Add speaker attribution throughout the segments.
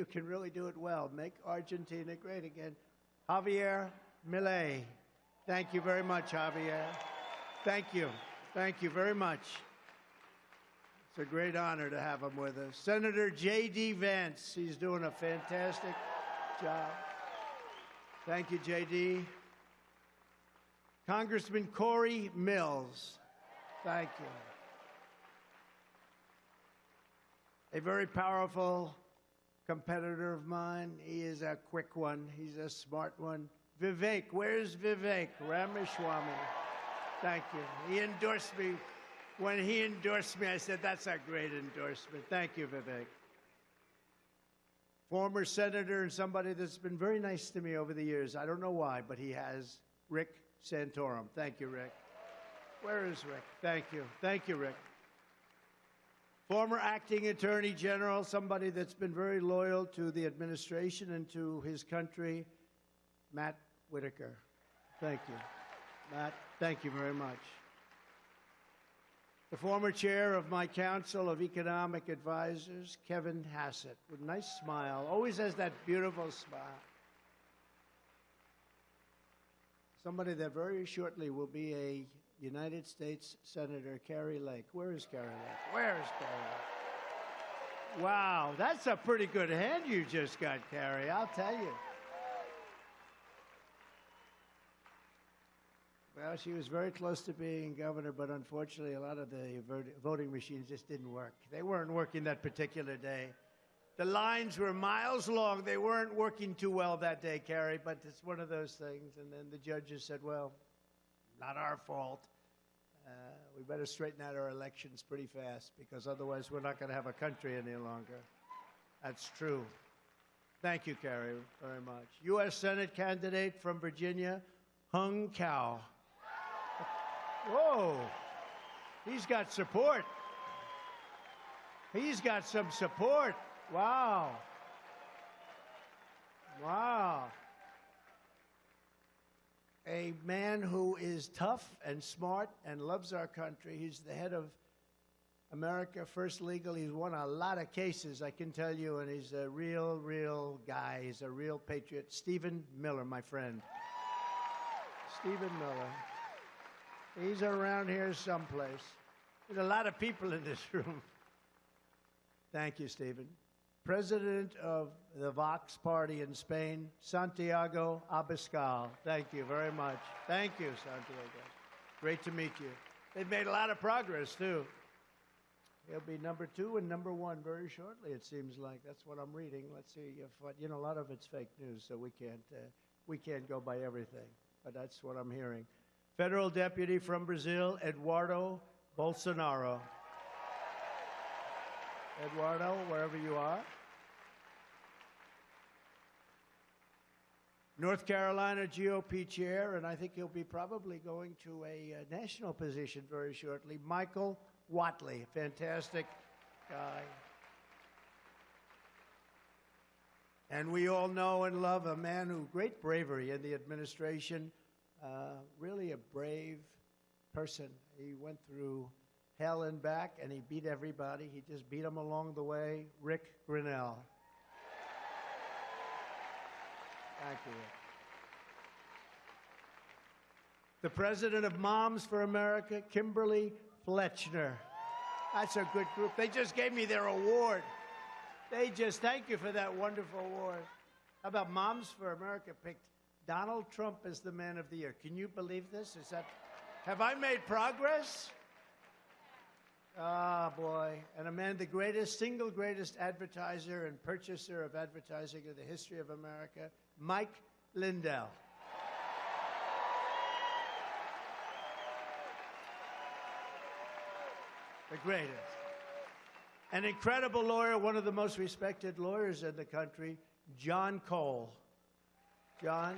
Speaker 1: you can really do it well. Make Argentina great again. Javier Milei. Thank you very much, Javier. Thank you. Thank you very much. It's a great honor to have him with us. Senator J.D. Vance. He's doing a fantastic job. Thank you, J.D. Congressman Corey Mills. Thank you. A very powerful competitor of mine. He is a quick one. He's a smart one. Vivek. Where's Vivek? Ramaswamy. Thank you. He endorsed me. When he endorsed me, I said, that's a great endorsement. Thank you, Vivek. Former senator and somebody that's been very nice to me over the years. I don't know why, but he has. Rick Santorum. Thank you, Rick. Where is Rick? Thank you. Thank you, Rick. Former acting attorney general, somebody that's been very loyal to the administration and to his country, Matt Whitaker. Thank you. Matt, thank you very much. The former chair of my Council of Economic Advisors, Kevin Hassett, with a nice smile, always has that beautiful smile. Somebody that very shortly will be a United States Senator, Carrie Lake. Where is Carrie Lake? Where is Carrie Lake? Wow, that's a pretty good hand you just got, Carrie, I'll tell you. Well, she was very close to being governor, but unfortunately a lot of the voting machines just didn't work. They weren't working that particular day. The lines were miles long. They weren't working too well that day, Carrie, but it's one of those things. And then the judges said, well, not our fault. We better straighten out our elections pretty fast because otherwise we're not going to have a country any longer. That's true. Thank you, Carrie, very much. U.S. Senate candidate from Virginia, Hung Cao. Whoa, he's got support. He's got some support. Wow. Wow. A man who is tough and smart and loves our country. He's the head of America First Legal. He's won a lot of cases, I can tell you, and he's a real guy. He's a real patriot. Stephen Miller, my friend. Stephen Miller. He's around here someplace. There's a lot of people in this room. Thank you, Stephen. President of the Vox Party in Spain, Santiago Abascal. Thank you very much. Thank you, Santiago. Great to meet you. They've made a lot of progress, too. He'll be number 2 and number 1 very shortly, it seems like. That's what I'm reading. Let's see if, you know, a lot of it's fake news, so we can't go by everything. But that's what I'm hearing. Federal deputy from Brazil, Eduardo Bolsonaro. Eduardo, wherever you are. North Carolina GOP chair, and I think he'll be probably going to a national position very shortly, Michael Whatley, fantastic guy. And we all know and love a man who great bravery in the administration, really a brave person. He went through hell and back, and he beat everybody. He just beat them along the way. Rick Grinnell. Thank you, Rick. The president of Moms for America, Kimberly Fletchner. That's a good group. They just gave me their award. Thank you for that wonderful award. How about Moms for America picked Donald Trump as the man of the year? Can you believe this? Have I made progress? Ah, boy. And a man, the single greatest advertiser and purchaser of advertising in the history of America, Mike Lindell. The greatest. An incredible lawyer, one of the most respected lawyers in the country, John Cole. John,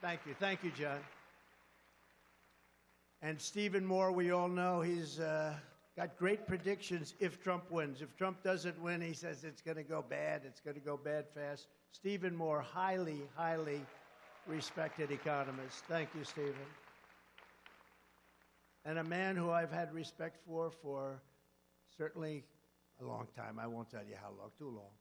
Speaker 1: thank you. Thank you, John. And Stephen Moore, we all know he's got great predictions if Trump wins. If Trump doesn't win, he says it's going to go bad. It's going to go bad fast. Stephen Moore, highly, highly respected economist. Thank you, Stephen. And a man who I've had respect for certainly a long time. I won't tell you how long, too long.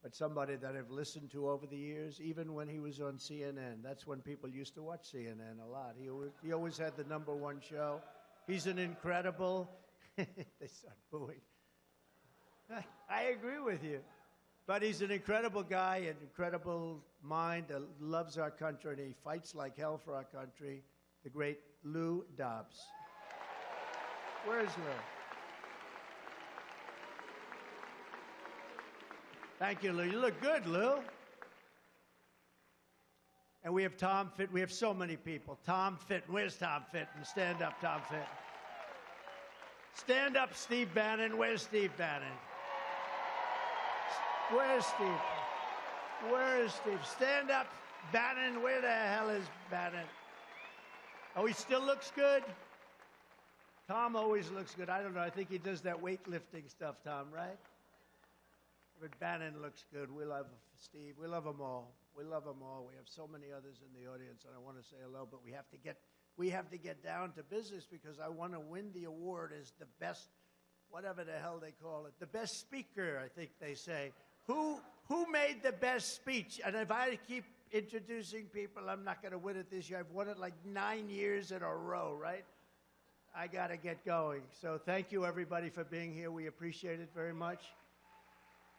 Speaker 1: but somebody that I've listened to over the years, even when he was on CNN. That's when people used to watch CNN a lot. He always had the #1 show. He's an incredible, they start booing. I agree with you. But he's an incredible guy, an incredible mind, loves our country, and he fights like hell for our country, the great Lou Dobbs. Where is Lou? Thank you, Lou. You look good, Lou. And we have Tom Fitton. We have so many people. Tom Fitton. Where's Tom Fitton? Stand up, Tom Fitton. Stand up, Steve Bannon. Where's Steve Bannon? Where's Steve? Where is Steve? Stand up, Bannon. Where the hell is Bannon? Oh, he still looks good? Tom always looks good. I don't know. I think he does that weightlifting stuff, Tom, right? But Bannon looks good. We love Steve. We love them all. We love them all. We have so many others in the audience, and I want to say hello, but we have to get down to business because I want to win the award as the best, whatever the hell they call it, the best speaker, I think they say. Who made the best speech? And if I keep introducing people, I'm not going to win it this year. I've won it like 9 years in a row, right? I got to get going. So thank you, everybody, for being here. We appreciate it very much.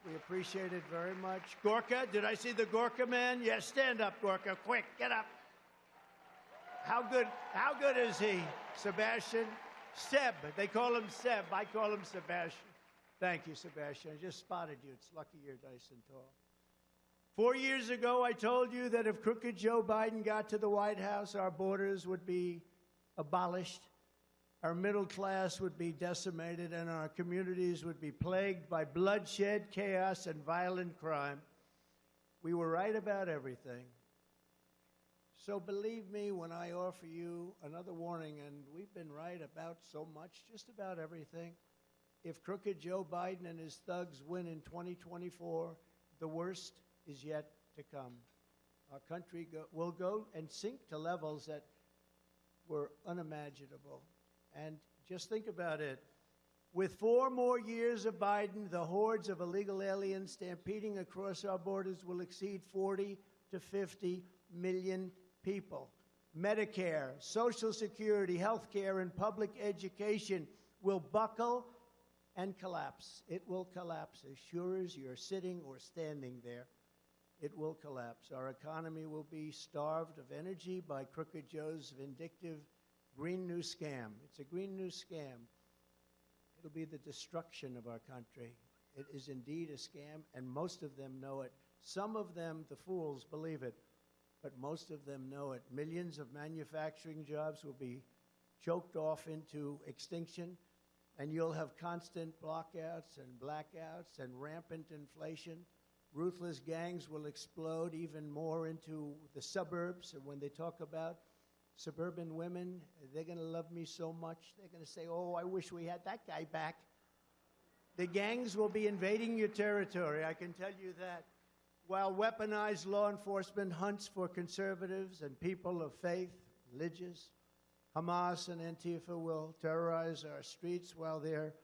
Speaker 1: We appreciate it very much. Gorka, did I see the Gorka man? Yes, stand up, Gorka. Quick, get up. How good is he? Sebastian? Seb. They call him Seb. I call him Sebastian. Thank you, Sebastian. I just spotted you. It's lucky you're nice and tall. 4 years ago, I told you that if crooked Joe Biden got to the White House, our borders would be abolished, our middle class would be decimated, and our communities would be plagued by bloodshed, chaos, and violent crime. We were right about everything. So believe me when I offer you another warning, and we've been right about so much, just about everything. If crooked Joe Biden and his thugs win in 2024, the worst is yet to come. Our country will go and sink to levels that were unimaginable. And just think about it. With 4 more years of Biden, the hordes of illegal aliens stampeding across our borders will exceed 40 to 50 million people. Medicare, Social Security, health care, and public education will buckle and collapse. It will collapse as sure as you're sitting or standing there. It will collapse. Our economy will be starved of energy by crooked Joe's vindictive Green New Scam. It's a Green New Scam. It'll be the destruction of our country. It is indeed a scam, and most of them know it. Some of them, the fools, believe it, but most of them know it. Millions of manufacturing jobs will be choked off into extinction, and you'll have constant blockouts and blackouts and rampant inflation. Ruthless gangs will explode even more into the suburbs, and when they talk about suburban women, they're going to love me so much. They're going to say, oh, I wish we had that guy back. The gangs will be invading your territory, I can tell you that. While weaponized law enforcement hunts for conservatives and people of faith, religious, Hamas and Antifa will terrorize our streets while their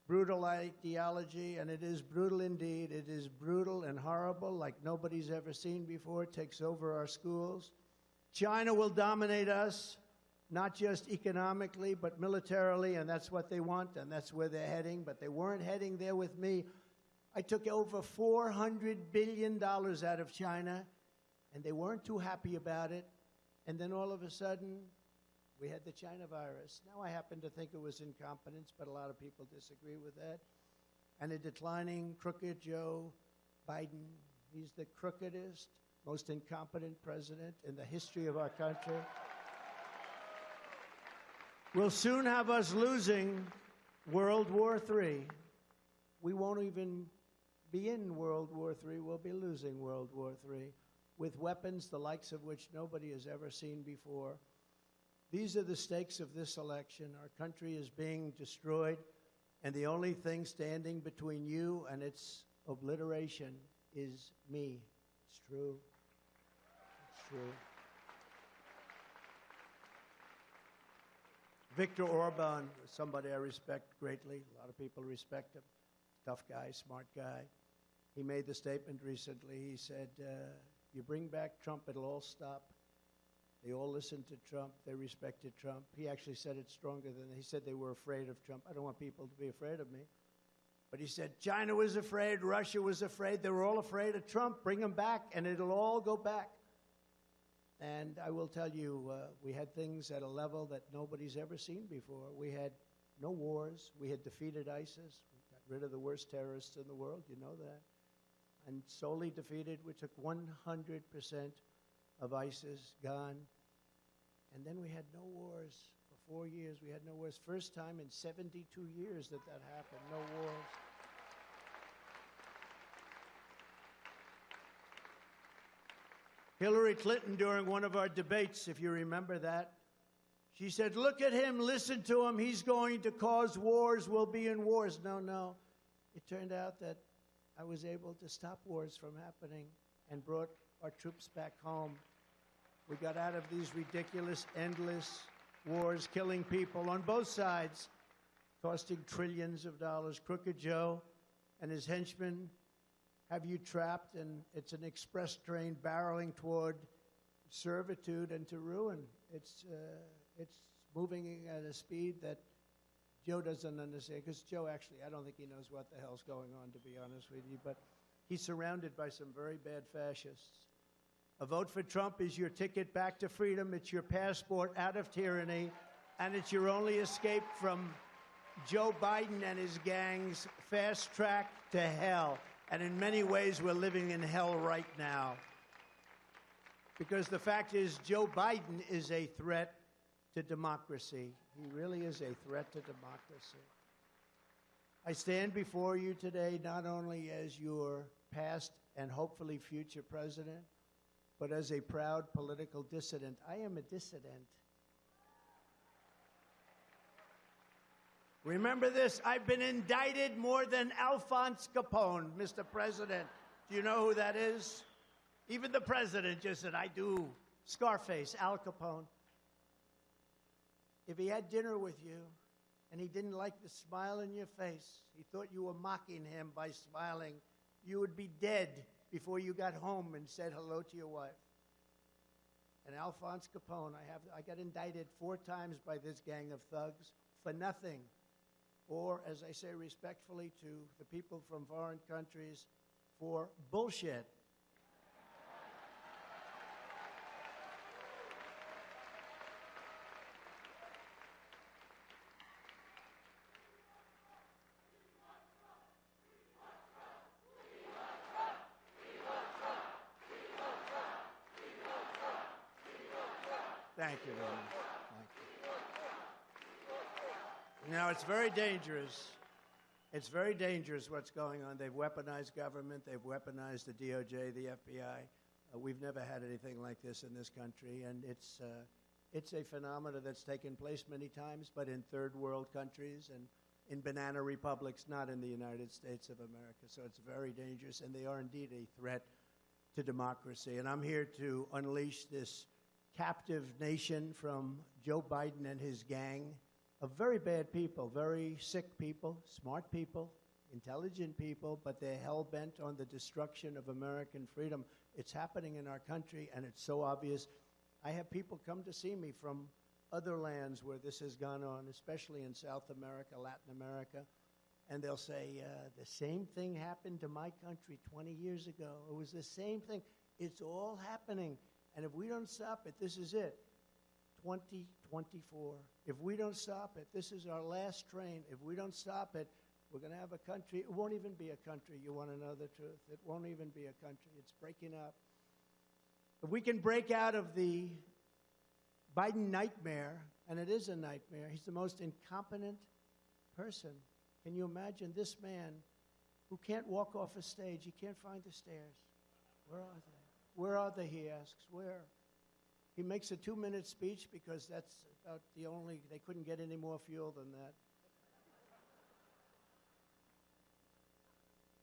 Speaker 1: brutal ideology, and it is brutal indeed, it is brutal and horrible like nobody's ever seen before, takes over our schools. China will dominate us, not just economically, but militarily, and that's what they want, and that's where they're heading, but they weren't heading there with me. I took over $400 billion out of China, and they weren't too happy about it, and then all of a sudden, we had the China virus. Now, I happen to think it was incompetence, but a lot of people disagree with that. And a declining, crooked Joe Biden. He's the crookedest, most incompetent president in the history of our country. We'll soon have us losing World War III. We won't even be in World War III. We'll be losing World War III with weapons the likes of which nobody has ever seen before. These are the stakes of this election. Our country is being destroyed, and the only thing standing between you and its obliteration is me. It's true. It's true. Viktor Orban, somebody I respect greatly. A lot of people respect him. Tough guy, smart guy. He made the statement recently. He said, you bring back Trump, it'll all stop. They all listened to Trump. They respected Trump. He actually said it stronger than he said they were afraid of Trump. I don't want people to be afraid of me. But he said China was afraid, Russia was afraid. They were all afraid of Trump. Bring him back, and it'll all go back. And I will tell you, we had things at a level that nobody's ever seen before. We had no wars. We had defeated ISIS. We got rid of the worst terrorists in the world. You know that. And solely defeated. We took 100% of ISIS gone. And then we had no wars for 4 years. We had no wars. First time in 72 years that happened. No wars. Hillary Clinton, during one of our debates, if you remember that, she said, look at him, listen to him, he's going to cause wars, we'll be in wars. No. It turned out that I was able to stop wars from happening and brought our troops back home. We got out of these ridiculous, endless wars, killing people on both sides, costing trillions of dollars. Crooked Joe and his henchmen have you trapped, and it's an express train barreling toward servitude and to ruin. It's moving at a speed that Joe doesn't understand, because Joe actually, I don't think he knows what the hell's going on, to be honest with you, but he's surrounded by some very bad fascists. A vote for Trump is your ticket back to freedom. It's your passport out of tyranny, and it's your only escape from Joe Biden and his gang's fast track to hell. And in many ways, we're living in hell right now. Because the fact is, Joe Biden is a threat to democracy. He really is a threat to democracy. I stand before you today not only as your past and hopefully future president, but as a proud political dissident. I am a dissident. Remember this, I've been indicted more than Alphonse Capone, Mr. President. Do you know who that is? Even the president just said, I do. Scarface, Al Capone. If he had dinner with you and he didn't like the smile in your face, he thought you were mocking him by smiling, you would be dead before you got home and said hello to your wife. And Alphonse Capone, I got indicted 4 times by this gang of thugs for nothing. Or, as I say respectfully to the people from foreign countries, for bullshit. Thank you very much. Now, it's very dangerous. It's very dangerous what's going on. They've weaponized government. They've weaponized the DOJ, the FBI. We've never had anything like this in this country, and it's a phenomenon that's taken place many times, but in third world countries and in banana republics, not in the United States of America. So it's very dangerous, and they are indeed a threat to democracy. And I'm here to unleash this captive nation from Joe Biden and his gang of very bad people, very sick people, smart people, intelligent people, but they're hell-bent on the destruction of American freedom. It's happening in our country, and it's so obvious. I have people come to see me from other lands where this has gone on, especially in South America, Latin America, and they'll say, the same thing happened to my country 20 years ago. It was the same thing. It's all happening, and if we don't stop it, this is it. 2024. If we don't stop it, this is our last train. If we don't stop it, we're going to have a country. It won't even be a country. You want to know the truth? It won't even be a country. It's breaking up. If we can break out of the Biden nightmare, and it is a nightmare, he's the most incompetent person. Can you imagine this man who can't walk off a stage? He can't find the stairs. Where are they? Where are they, he asks. Where? He makes a 2-minute speech because that's about the only, they couldn't get any more fuel than that.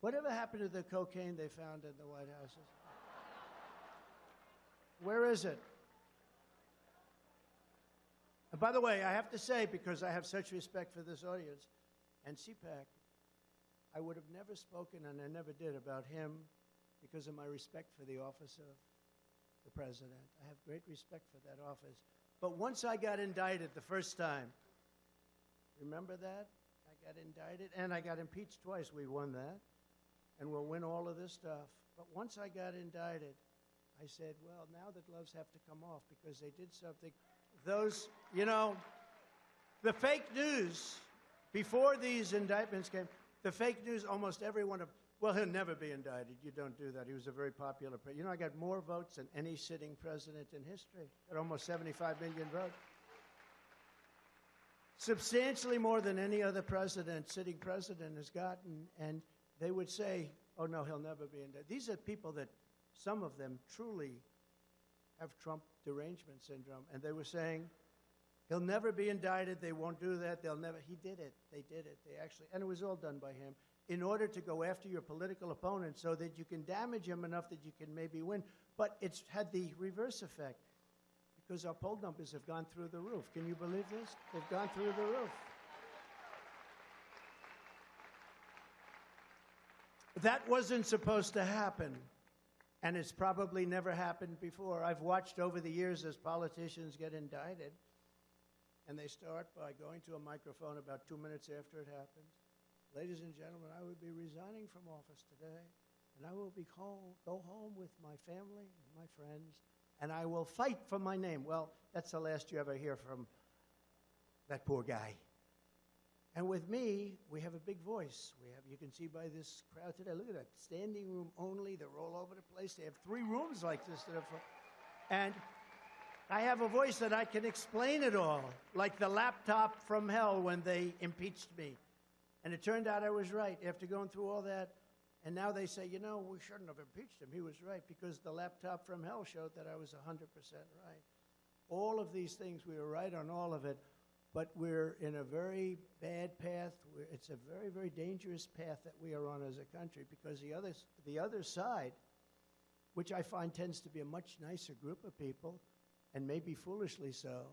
Speaker 1: Whatever happened to the cocaine they found in the White House? Where is it? And by the way, I have to say, because I have such respect for this audience and CPAC, I would have never spoken, and I never did, about him because of my respect for the office of the president. I have great respect for that office. But once I got indicted the first time, remember that? I got indicted, and I got impeached twice. We won that, and we'll win all of this stuff. But once I got indicted, I said, well, now the gloves have to come off because they did something. Those, you know, the fake news, before these indictments came, the fake news, almost everyone, well, he'll never be indicted. You don't do that. He was a very popular president. You know, I got more votes than any sitting president in history. Got almost 75 million votes. Substantially more than any other sitting president has gotten. And they would say, oh, no, he'll never be indicted. These are people that, some of them truly have Trump derangement syndrome. And they were saying, he'll never be indicted. They won't do that. They'll never. He did it. They did it. They actually, and it was all done by him in order to go after your political opponent so that you can damage him enough that you can maybe win. But it's had the reverse effect because our poll numbers have gone through the roof. Can you believe this? They've gone through the roof. That wasn't supposed to happen. And it's probably never happened before. I've watched over the years as politicians get indicted. And they start by going to a microphone about 2 minutes after it happens. Ladies and gentlemen, I will be resigning from office today, and I will go home with my family and my friends, and I will fight for my name. Well, that's the last you ever hear from that poor guy. And with me, we have a big voice. You can see by this crowd today, look at that, standing room only. They're all over the place. They have 3 rooms like this. And I have a voice that I can explain it all, like the laptop from hell when they impeached me. And it turned out I was right after going through all that. And now they say, you know, we shouldn't have impeached him. He was right because the laptop from hell showed that I was 100% right. All of these things, we were right on all of it, but we're in a very bad path. It's a very, very dangerous path that we are on as a country because the other side, which I find tends to be a much nicer group of people, and maybe foolishly so,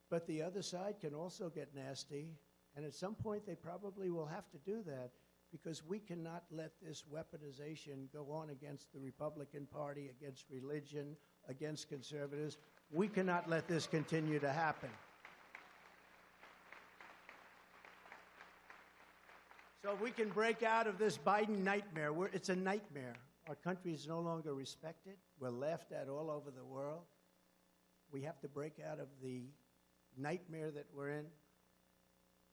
Speaker 1: but the other side can also get nasty, and at some point they probably will have to do that because we cannot let this weaponization go on against the Republican Party, against religion, against conservatives. We cannot let this continue to happen. So if we can break out of this Biden nightmare, it's a nightmare. Our country is no longer respected. We're laughed at all over the world. We have to break out of the nightmare that we're in.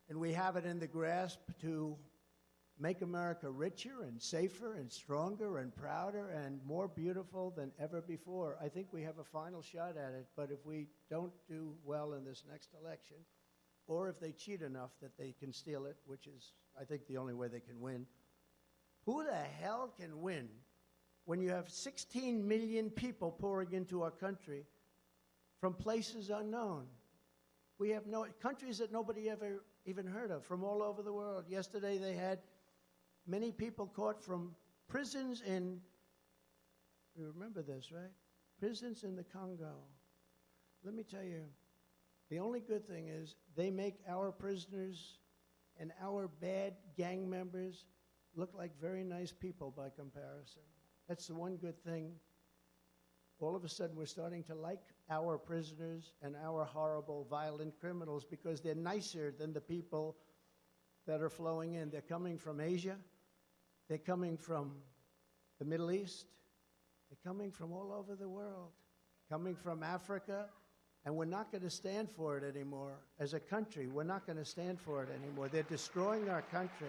Speaker 1: And we have it in the grasp to make America richer and safer and stronger and prouder and more beautiful than ever before. I think we have a final shot at it, but if we don't do well in this next election, or if they cheat enough that they can steal it, which is, I think, the only way they can win, who the hell can win when you have 16 million people pouring into our country from places unknown? We have countries that nobody ever even heard of from all over the world. Yesterday they had many people caught from prisons in, you remember this, right? Prisons in the Congo. Let me tell you, the only good thing is they make our prisoners and our bad gang members look like very nice people by comparison. That's the one good thing. All of a sudden, we're starting to like our prisoners and our horrible, violent criminals because they're nicer than the people that are flowing in. They're coming from Asia. They're coming from the Middle East. They're coming from all over the world, coming from Africa. And we're not going to stand for it anymore. As a country, we're not going to stand for it anymore. They're destroying our country.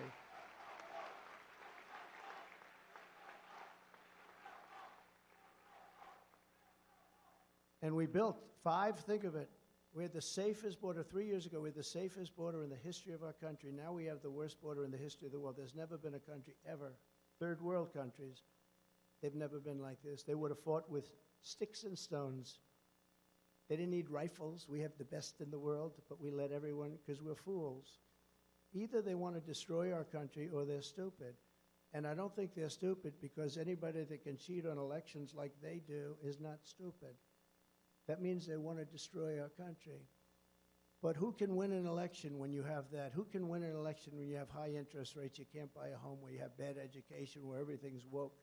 Speaker 1: And we built 5, think of it. We had the safest border 3 years ago. We had the safest border in the history of our country. Now we have the worst border in the history of the world. There's never been a country ever, third world countries, they've never been like this. They would have fought with sticks and stones. They didn't need rifles. We have the best in the world, but we let everyone, because we're fools. Either they want to destroy our country or they're stupid. And I don't think they're stupid because anybody that can cheat on elections like they do is not stupid. That means they want to destroy our country. But who can win an election when you have that? Who can win an election when you have high interest rates, you can't buy a home, where you have bad education, where everything's woke?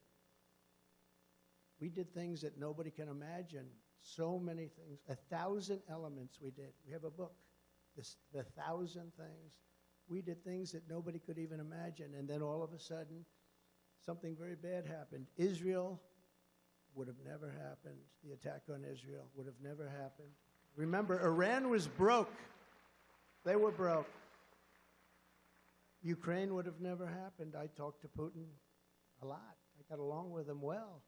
Speaker 1: We did things that nobody can imagine. So many things. 1,000 elements we did. We have a book, the 1,000 things. We did things that nobody could even imagine. And then all of a sudden, something very bad happened. Israel would have never happened. The attack on Israel would have never happened. Remember, Iran was broke. They were broke. Ukraine would have never happened. I talked to Putin a lot. I got along with him well.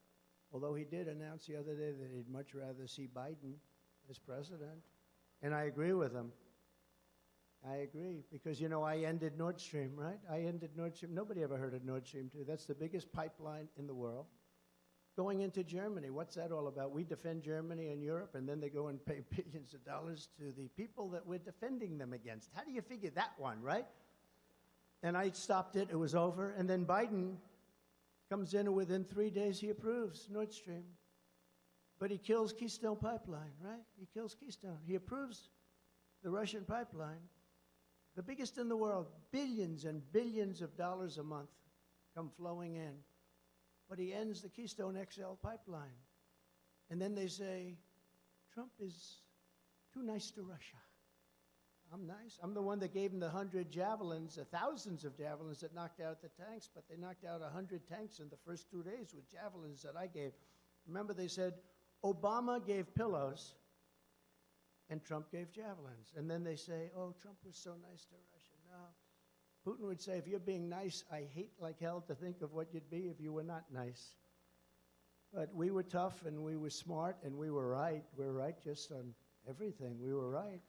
Speaker 1: Although he did announce the other day that he'd much rather see Biden as president. And I agree with him. I agree. Because, you know, I ended Nord Stream, right? I ended Nord Stream. Nobody ever heard of Nord Stream 2. That's the biggest pipeline in the world. Going into Germany, what's that all about? We defend Germany and Europe, and then they go and pay billions of dollars to the people that we're defending them against. How do you figure that one, right? And I stopped it. It was over. And then Biden comes in, and within 3 days he approves Nord Stream. But he kills Keystone Pipeline, right? He kills Keystone. He approves the Russian pipeline, the biggest in the world. Billions and billions of dollars a month come flowing in. But he ends the Keystone XL pipeline. And then they say, Trump is too nice to Russia. I'm nice. I'm the one that gave him the 100 javelins, the thousands of javelins that knocked out the tanks, but they knocked out 100 tanks in the first 2 days with javelins that I gave. Remember, they said Obama gave pillows and Trump gave javelins. And then they say, oh, Trump was so nice to Russia. No. Putin would say, if you're being nice, I hate like hell to think of what you'd be if you were not nice. But we were tough, and we were smart, and we were right. We were right just on everything. We were right.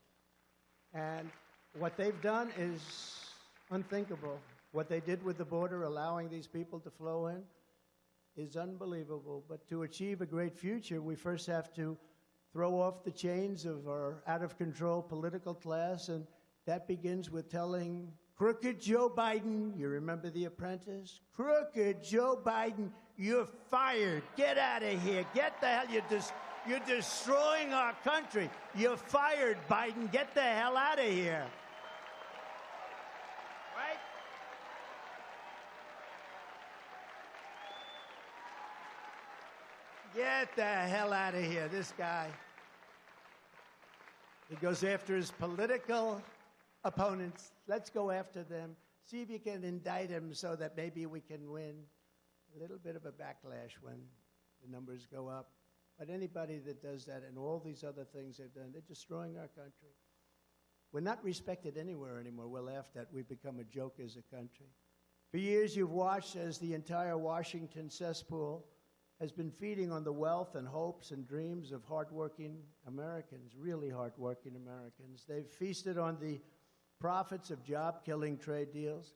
Speaker 1: And what they've done is unthinkable. What they did with the border, allowing these people to flow in, is unbelievable. But to achieve a great future, we first have to throw off the chains of our out-of-control political class, and that begins with telling crooked Joe Biden, you remember The Apprentice? Crooked Joe Biden, you're fired. Get out of here. Get the hell. You're destroying our country. You're fired, Biden. Get the hell out of here. Right? Get the hell out of here, this guy. He goes after his political opponents. Let's go after them. See if you can indict him so that maybe we can win. A little bit of a backlash when the numbers go up. But anybody that does that and all these other things they've done, they're destroying our country. We're not respected anywhere anymore. We're laughed at. We've become a joke as a country. For years, you've watched as the entire Washington cesspool has been feeding on the wealth and hopes and dreams of hardworking Americans, really hardworking Americans. They've feasted on the profits of job-killing trade deals.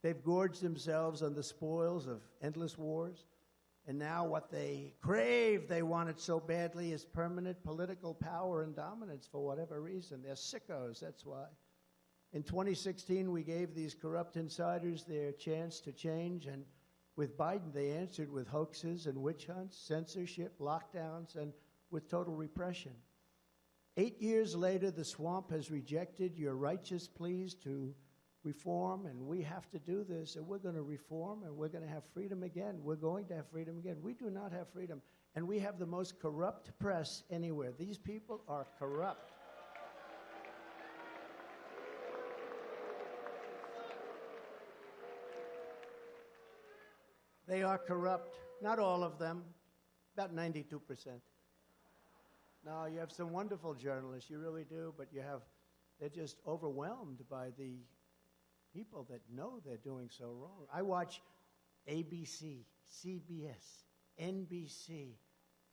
Speaker 1: They've gorged themselves on the spoils of endless wars. And now what they crave, they want it so badly, is permanent political power and dominance for whatever reason. They're sickos, that's why. In 2016, we gave these corrupt insiders their chance to change, and with Biden, they answered with hoaxes and witch hunts, censorship, lockdowns, and with total repression. 8 years later, the swamp has rejected your righteous pleas to reform, and we have to do this, and we're going to reform, and we're going to have freedom again. We're going to have freedom again. We do not have freedom, and we have the most corrupt press anywhere. These people are corrupt. They are corrupt. Not all of them, about 92%. No, you have some wonderful journalists, you really do, but they're just overwhelmed by the people that know they're doing so wrong. I watch ABC, CBS, NBC.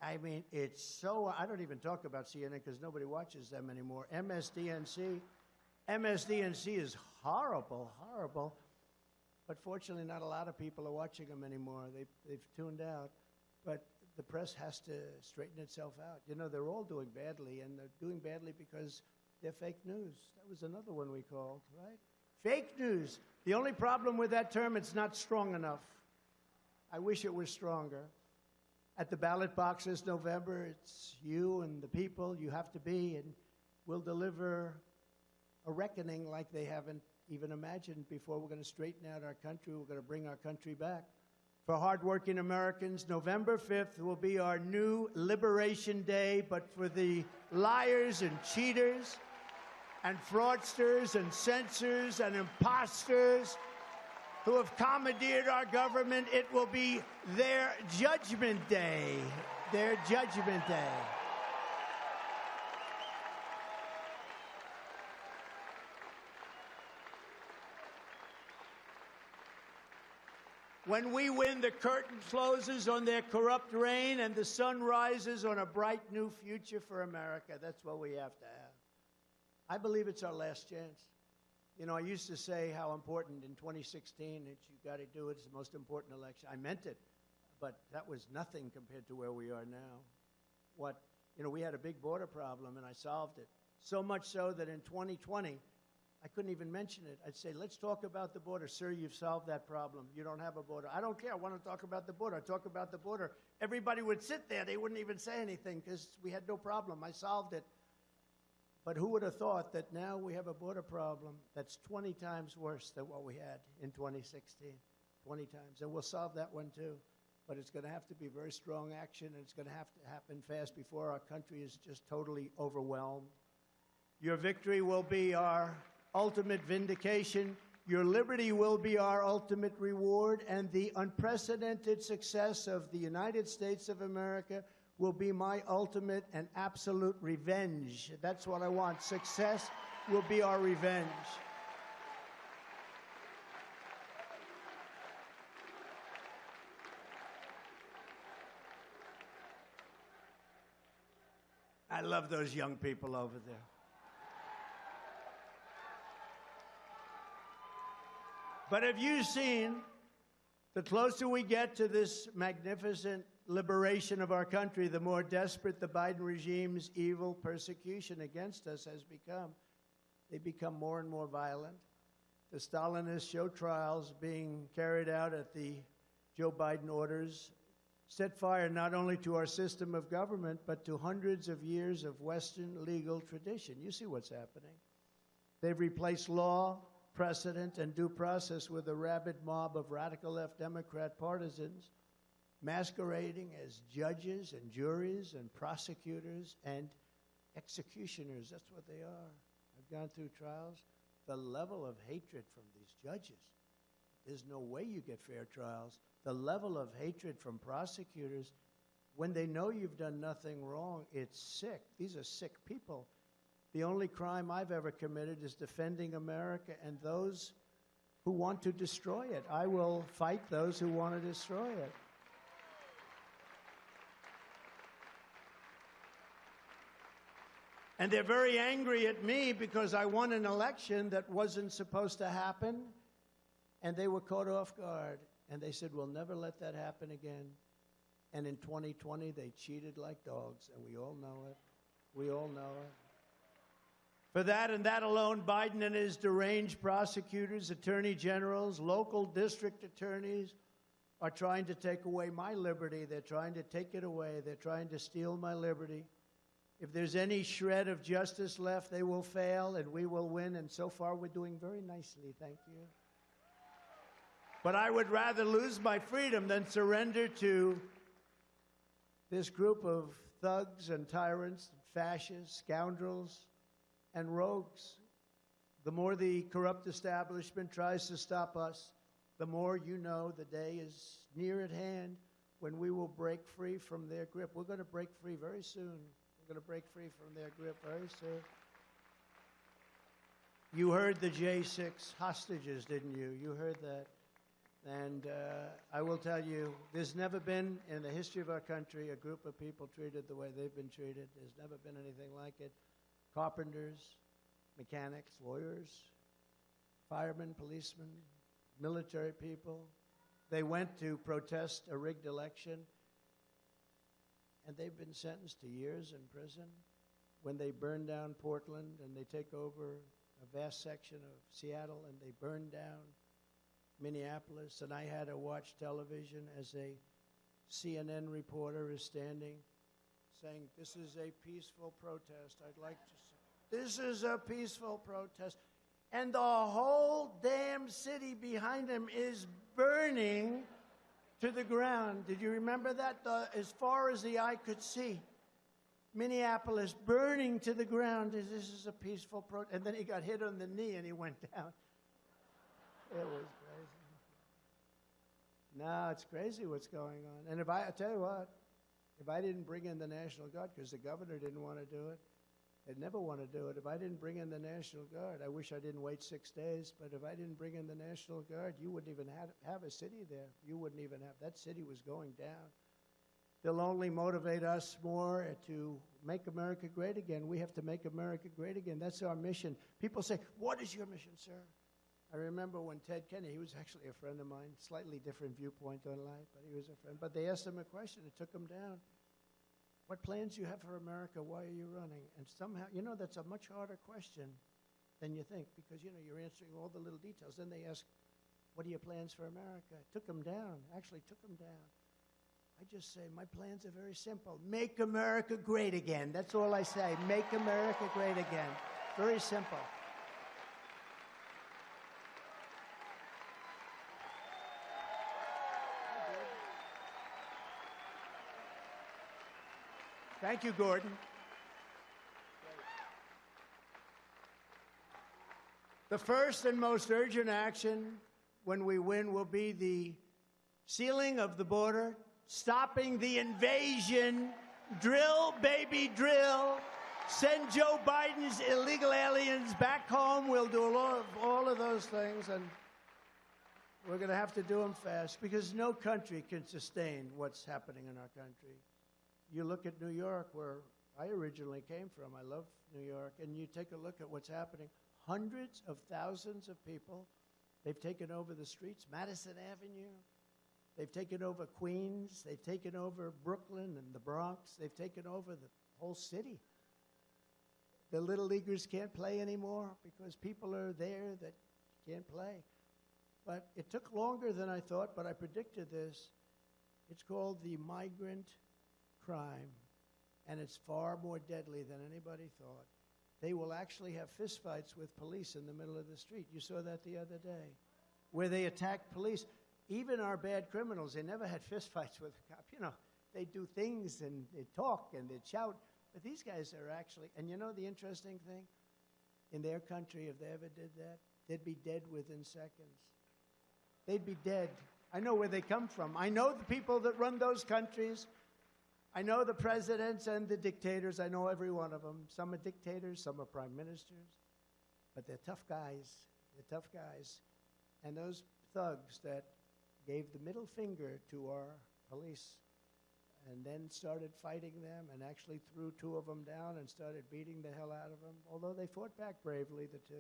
Speaker 1: I mean, it's so, I don't even talk about CNN because nobody watches them anymore. MSDNC is horrible, horrible. But fortunately, not a lot of people are watching them anymore. They've tuned out. But the press has to straighten itself out. You know, they're all doing badly, and they're doing badly because they're fake news. That was another one we called, right? Fake news. The only problem with that term, it's not strong enough. I wish it was stronger. At the ballot box this November, it's you and the people you have to be, and we'll deliver a reckoning like they haven't even imagined before. We're going to straighten out our country. We're going to bring our country back. For hardworking Americans, November 5th will be our new Liberation Day, but for the liars and cheaters and fraudsters and censors and imposters who have commandeered our government, it will be their Judgment Day. Their Judgment Day. When we win, the curtain closes on their corrupt reign and the sun rises on a bright new future for America. That's what we have to have. I believe it's our last chance. You know, I used to say how important in 2016 that you got to do it. It's the most important election. I meant it, but that was nothing compared to where we are now. We had a big border problem, and I solved it. So much so that in 2020, I couldn't even mention it. I'd say, let's talk about the border. Sir, you've solved that problem. You don't have a border. I don't care. I want to talk about the border. I talk about the border. Everybody would sit there. They wouldn't even say anything because we had no problem. I solved it. But who would have thought that now we have a border problem that's 20 times worse than what we had in 2016? 20 times. And we'll solve that one too. But it's going to have to be very strong action, and it's going to have to happen fast before our country is just totally overwhelmed. Your victory will be our ultimate vindication. Your liberty will be our ultimate reward, and the unprecedented success of the United States of America will be my ultimate and absolute revenge. That's what I want. Success will be our revenge. I love those young people over there. But have you seen, the closer we get to this magnificent liberation of our country, the more desperate the Biden regime's evil persecution against us has become. They become more and more violent. The Stalinist show trials being carried out at the Joe Biden orders set fire not only to our system of government, but to hundreds of years of Western legal tradition. You see what's happening. They've replaced law, precedent, and due process with a rabid mob of radical left Democrat partisans masquerading as judges and juries and prosecutors and executioners. That's what they are. I've gone through trials. The level of hatred from these judges, there's no way you get fair trials. The level of hatred from prosecutors, when they know you've done nothing wrong, it's sick. These are sick people. The only crime I've ever committed is defending America and those who want to destroy it. I will fight those who want to destroy it. And they're very angry at me because I won an election that wasn't supposed to happen, and they were caught off guard. And they said, we'll never let that happen again. And in 2020, they cheated like dogs, and we all know it. We all know it. For that and that alone, Biden and his deranged prosecutors, attorney generals, local district attorneys are trying to take away my liberty. They're trying to take it away. They're trying to steal my liberty. If there's any shred of justice left, they will fail and we will win. And so far, we're doing very nicely. Thank you. But I would rather lose my freedom than surrender to this group of thugs and tyrants, fascists, scoundrels, and rogues. The more the corrupt establishment tries to stop us, the more you know the day is near at hand when we will break free from their grip. We're going to break free very soon. We're going to break free from their grip very soon. You heard the J6 hostages, didn't you? You heard that. And I will tell you, there's never been in the history of our country a group of people treated the way they've been treated. There's never been anything like it. Carpenters, mechanics, lawyers, firemen, policemen, military people. They went to protest a rigged election, and they've been sentenced to years in prison. When they burn down Portland and they take over a vast section of Seattle and they burn down Minneapolis, and I had to watch television as a CNN reporter is standing saying, this is a peaceful protest. I'd like to say. This is a peaceful protest. And the whole damn city behind him is burning to the ground. Did you remember that? As far as the eye could see. Minneapolis burning to the ground. This is a peaceful protest. And then he got hit on the knee and he went down. It was crazy. No, it's crazy what's going on. And I'll tell you what, if I didn't bring in the National Guard, because the governor didn't want to do it, they'd never want to do it. If I didn't bring in the National Guard, I wish I didn't wait 6 days, but if I didn't bring in the National Guard, you wouldn't even have a city there. You wouldn't even have, that city was going down. They'll only motivate us more to make America great again. We have to make America great again. That's our mission. People say, what is your mission, sir? I remember when Ted Kennedy, he was actually a friend of mine, slightly different viewpoint on life, but he was a friend. But they asked him a question. It took him down. What plans do you have for America? Why are you running? And somehow, that's a much harder question than you think because, you're answering all the little details. Then they ask, what are your plans for America? It took him down, actually took him down. I just say, my plans are very simple. Make America great again. That's all I say. Make America great again. Very simple. Thank you, Gordon. The first and most urgent action when we win will be the sealing of the border, stopping the invasion, drill, baby, drill, send Joe Biden's illegal aliens back home. We'll do all of those things, and we're going to have to do them fast because no country can sustain what's happening in our country. You look at New York, where I originally came from. I love New York. And you take a look at what's happening. Hundreds of thousands of people, they've taken over the streets, Madison Avenue. They've taken over Queens. They've taken over Brooklyn and the Bronx. They've taken over the whole city. The little leaguers can't play anymore because people are there that can't play. But it took longer than I thought, but I predicted this. It's called the migrant crime, and it's far more deadly than anybody thought. They will actually have fistfights with police in the middle of the street. You saw that the other day, where they attacked police. Even our bad criminals, they never had fistfights with a cop. They do things and they talk and they shout, but these guys are actually, and the interesting thing? In their country, if they ever did that, they'd be dead within seconds. They'd be dead. I know where they come from. I know the people that run those countries. I know the presidents and the dictators. I know every one of them. Some are dictators, some are prime ministers. But they're tough guys. They're tough guys. And those thugs that gave the middle finger to our police and then started fighting them and actually threw 2 of them down and started beating the hell out of them, although they fought back bravely, the 2.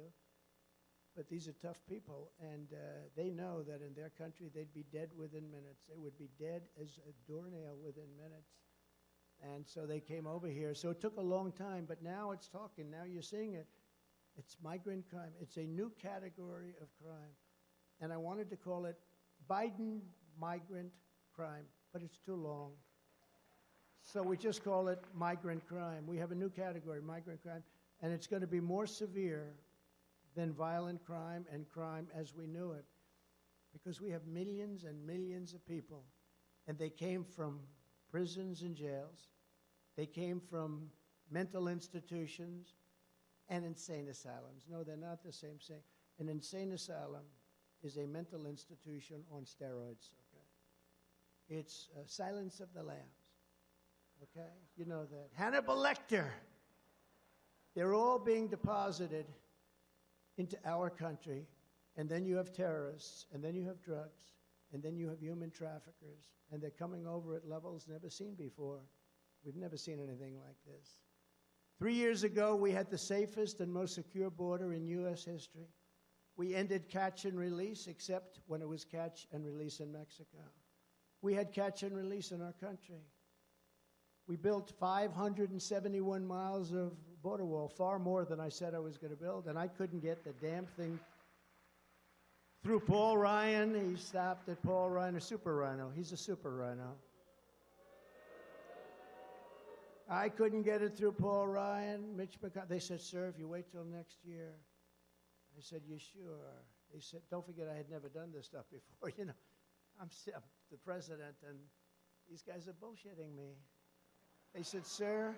Speaker 1: But these are tough people, and they know that in their country they'd be dead within minutes. They would be dead as a doornail within minutes. And so they came over here. So it took a long time, but now it's talking. Now you're seeing it. It's migrant crime. It's a new category of crime. And I wanted to call it Biden migrant crime, but it's too long. So we just call it migrant crime. We have a new category, migrant crime, and it's going to be more severe than violent crime and crime as we knew it, because we have millions and millions of people, and they came from prisons and jails. They came from mental institutions and insane asylums. No, they're not the same thing. An insane asylum is a mental institution on steroids, okay? It's Silence of the Lambs, okay? You know that. Hannibal Lecter. They're all being deposited into our country, and then you have terrorists, and then you have drugs, and then you have human traffickers, and they're coming over at levels never seen before. We've never seen anything like this. 3 years ago, we had the safest and most secure border in U.S. history. We ended catch and release, except when it was catch and release in Mexico. We had catch and release in our country. We built 571 miles of border wall, far more than I said I was going to build, and I couldn't get the damn thing through Paul Ryan. He stopped at Paul Ryan, a super rhino. He's a super rhino. I couldn't get it through Paul Ryan, Mitch McConnell. They said, sir, if you wait till next year. I said, you sure? They said, don't forget I had never done this stuff before. You know, I'm the president, and these guys are bullshitting me. They said, sir,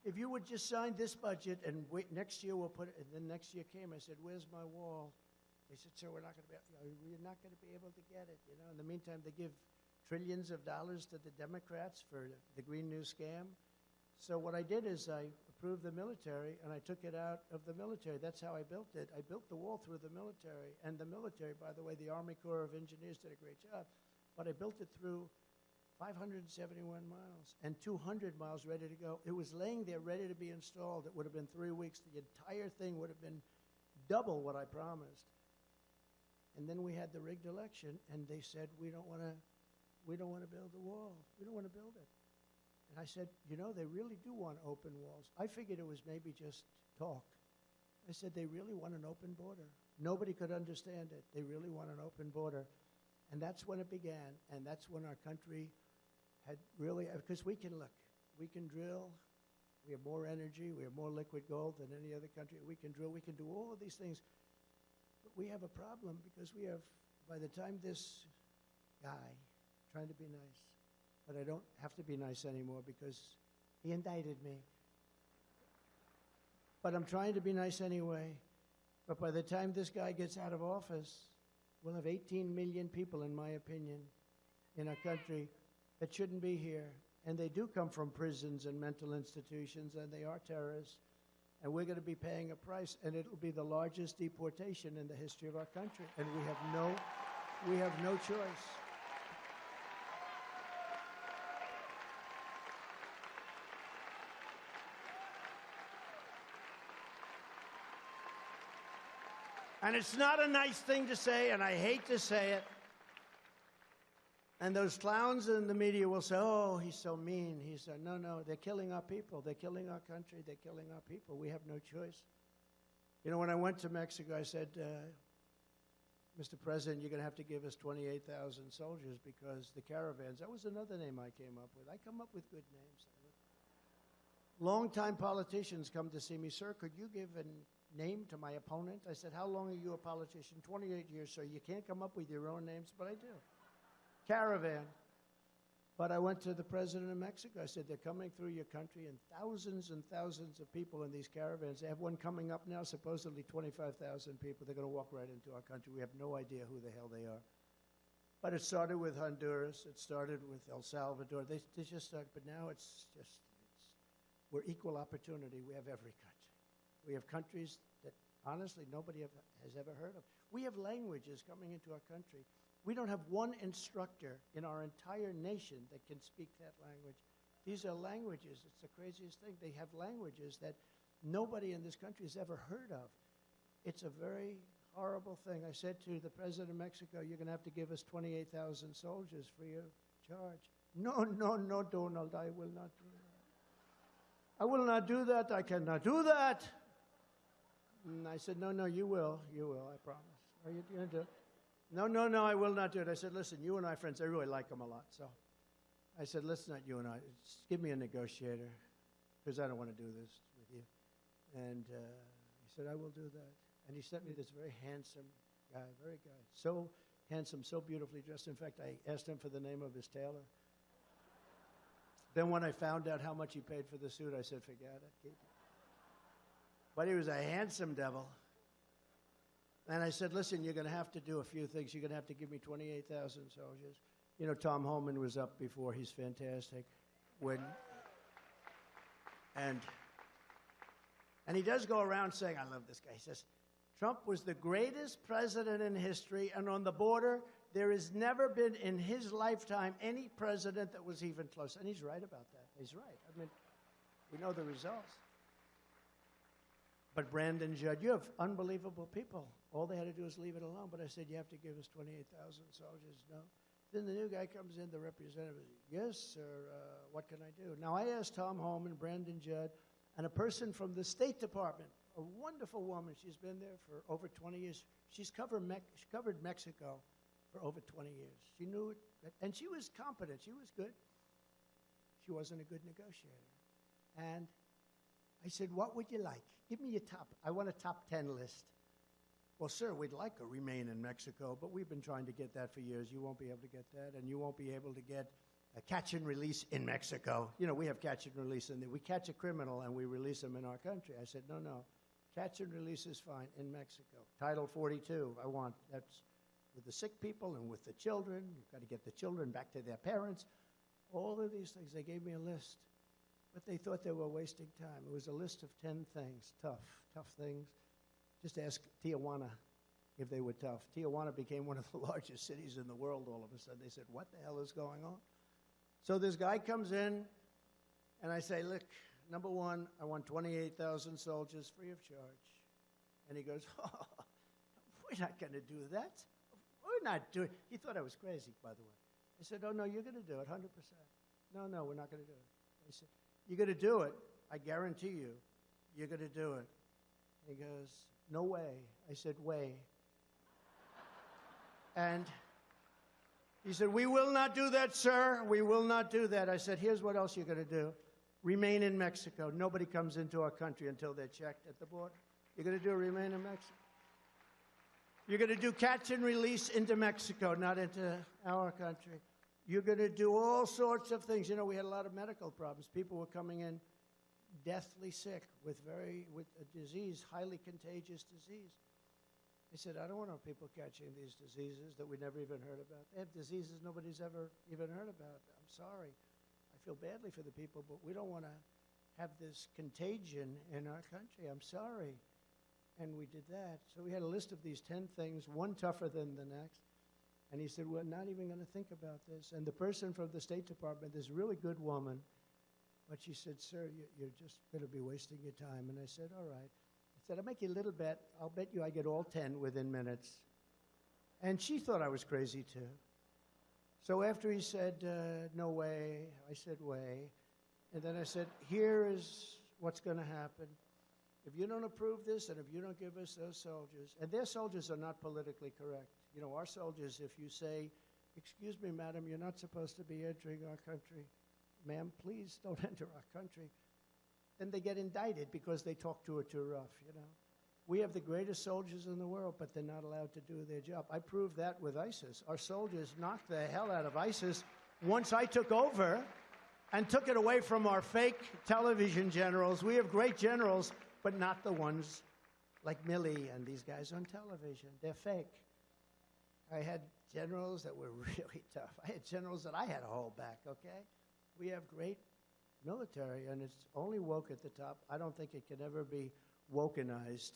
Speaker 1: if you would just sign this budget and wait, next year we'll put it, and then next year came. I said, where's my wall? They said, sir, we're not going to be able to get it. You know, in the meantime, they give trillions of dollars to the Democrats for the Green New scam. So what I did is I approved the military, and I took it out of the military. That's how I built it. I built the wall through the military. And the military, by the way, the Army Corps of Engineers did a great job. But I built it through 571 miles and 200 miles ready to go. It was laying there ready to be installed. It would have been 3 weeks. The entire thing would have been double what I promised. And then we had the rigged election, and they said, we don't want to build the wall. We don't want to build it. And I said, you know, they really do want open walls. I figured it was maybe just talk. I said, they really want an open border. Nobody could understand it. They really want an open border. And that's when it began. And that's when our country had really, because we can look, we can drill, we have more energy, we have more liquid gold than any other country. We can drill, we can do all of these things. But we have a problem because we have, by the time this guy, trying to be nice, but I don't have to be nice anymore because he indicted me. But I'm trying to be nice anyway. But by the time this guy gets out of office, we'll have 18 million people, in my opinion, in our country that shouldn't be here. And they do come from prisons and mental institutions, and they are terrorists. And we're going to be paying a price, and it'll be the largest deportation in the history of our country. And we have no choice. And it's not a nice thing to say, and I hate to say it. And those clowns in the media will say, oh, he's so mean. No, they're killing our people. They're killing our country. They're killing our people. We have no choice. You know, when I went to Mexico, I said, Mr. President, you're going to have to give us 28,000 soldiers because the caravans, that was another name I came up with. I come up with good names. Longtime politicians come to see me, sir, could you give a name to my opponent? I said, how long are you a politician? 28 years, sir. You can't come up with your own names, but I do. Caravan. But I went to the president of Mexico. I said, they're coming through your country, and thousands of people in these caravans. They have one coming up now, supposedly 25,000 people. They're going to walk right into our country. We have no idea who the hell they are. But it started with Honduras. It started with El Salvador. They just started, but now we're equal opportunity. We have every country. We have countries that, honestly, nobody has ever heard of. We have languages coming into our country. We don't have one instructor in our entire nation that can speak that language. These are languages. It's the craziest thing. They have languages that nobody in this country has ever heard of. It's a very horrible thing. I said to the president of Mexico, you're going to have to give us 28,000 soldiers free of charge. No, Donald, I will not do that. I will not do that. I cannot do that. And I said, no, you will, I promise. Are you going to do it? No, I will not do it. I said, listen, you and I friends, I really like him a lot. So I said, let's not you and I. Just give me a negotiator because I don't want to do this with you. And he said, I will do that. And he sent me this very handsome guy, so handsome, so beautifully dressed. In fact, I asked him for the name of his tailor. Then when I found out how much he paid for the suit, I said, forget it, keep it. But he was a handsome devil. And I said, listen, you're going to have to do a few things. You're going to have to give me 28,000 soldiers. You know, Tom Homan was up before. He's fantastic. And he does go around saying, I love this guy. He says, Trump was the greatest president in history, and on the border, there has never been in his lifetime any president that was even close. And he's right about that. He's right. I mean, we know the results. But Brandon Judd, you have unbelievable people. All they had to do is leave it alone. But I said, you have to give us 28,000 soldiers. No. Then the new guy comes in, the representative. Yes, sir, what can I do? Now, I asked Tom Homan, Brandon Judd, and a person from the State Department, a wonderful woman. She's been there for over 20 years. She's covered Mexico for over 20 years. She knew it, and she was competent. She was good. She wasn't a good negotiator. And I said, what would you like? Give me your top. I want a top 10 list. Well, sir, we'd like to remain in Mexico, but we've been trying to get that for years. You won't be able to get that, and you won't be able to get a catch and release in Mexico. You know, we have catch and release in there. We catch a criminal and we release him in our country. I said, no, no. Catch and release is fine in Mexico. Title 42, I want. That's with the sick people and with the children. You've got to get the children back to their parents. All of these things. They gave me a list. But they thought they were wasting time. It was a list of 10 things, tough things. Just ask Tijuana if they were tough. Tijuana became one of the largest cities in the world all of a sudden. They said, what the hell is going on? So this guy comes in, and I say, look, number one, I want 28,000 soldiers free of charge. And he goes, oh, we're not going to do that. We're not doing it. He thought I was crazy, by the way. I said, oh, no, you're going to do it, 100%. No, we're not going to do it. I said, you're going to do it. I guarantee you, you're going to do it. He goes, no way. I said, way. And he said, we will not do that, sir. We will not do that. I said, here's what else you're going to do. Remain in Mexico. Nobody comes into our country until they're checked at the border. You're going to do remain in Mexico. You're going to do catch and release into Mexico, not into our country. You're going to do all sorts of things. You know, we had a lot of medical problems. People were coming in deathly sick with a disease, highly contagious disease. I said, I don't want people catching these diseases that we never even heard about. They have diseases nobody's ever even heard about. I'm sorry. I feel badly for the people, but we don't want to have this contagion in our country. I'm sorry. And we did that. So we had a list of these 10 things, one tougher than the next. And he said, we're not even going to think about this. And the person from the State Department, this really good woman, but she said, sir, you're just going to be wasting your time. And I said, all right. I said, I'll make you a little bet. I'll bet you I get all 10 within minutes. And she thought I was crazy, too. So after he said, no way, I said, way. And then I said, here is what's going to happen. If you don't approve this and if you don't give us those soldiers, and their soldiers are not politically correct. You know, our soldiers, if you say, excuse me, madam, you're not supposed to be entering our country. Ma'am, please don't enter our country. Then they get indicted because they talk to her too rough, you know. We have the greatest soldiers in the world, but they're not allowed to do their job. I proved that with ISIS. Our soldiers knocked the hell out of ISIS once I took over and took it away from our fake television generals. We have great generals, but not the ones like Milley and these guys on television. They're fake. I had generals that were really tough. I had generals that I had to hold back, okay? We have great military, and it's only woke at the top. I don't think it can ever be wokenized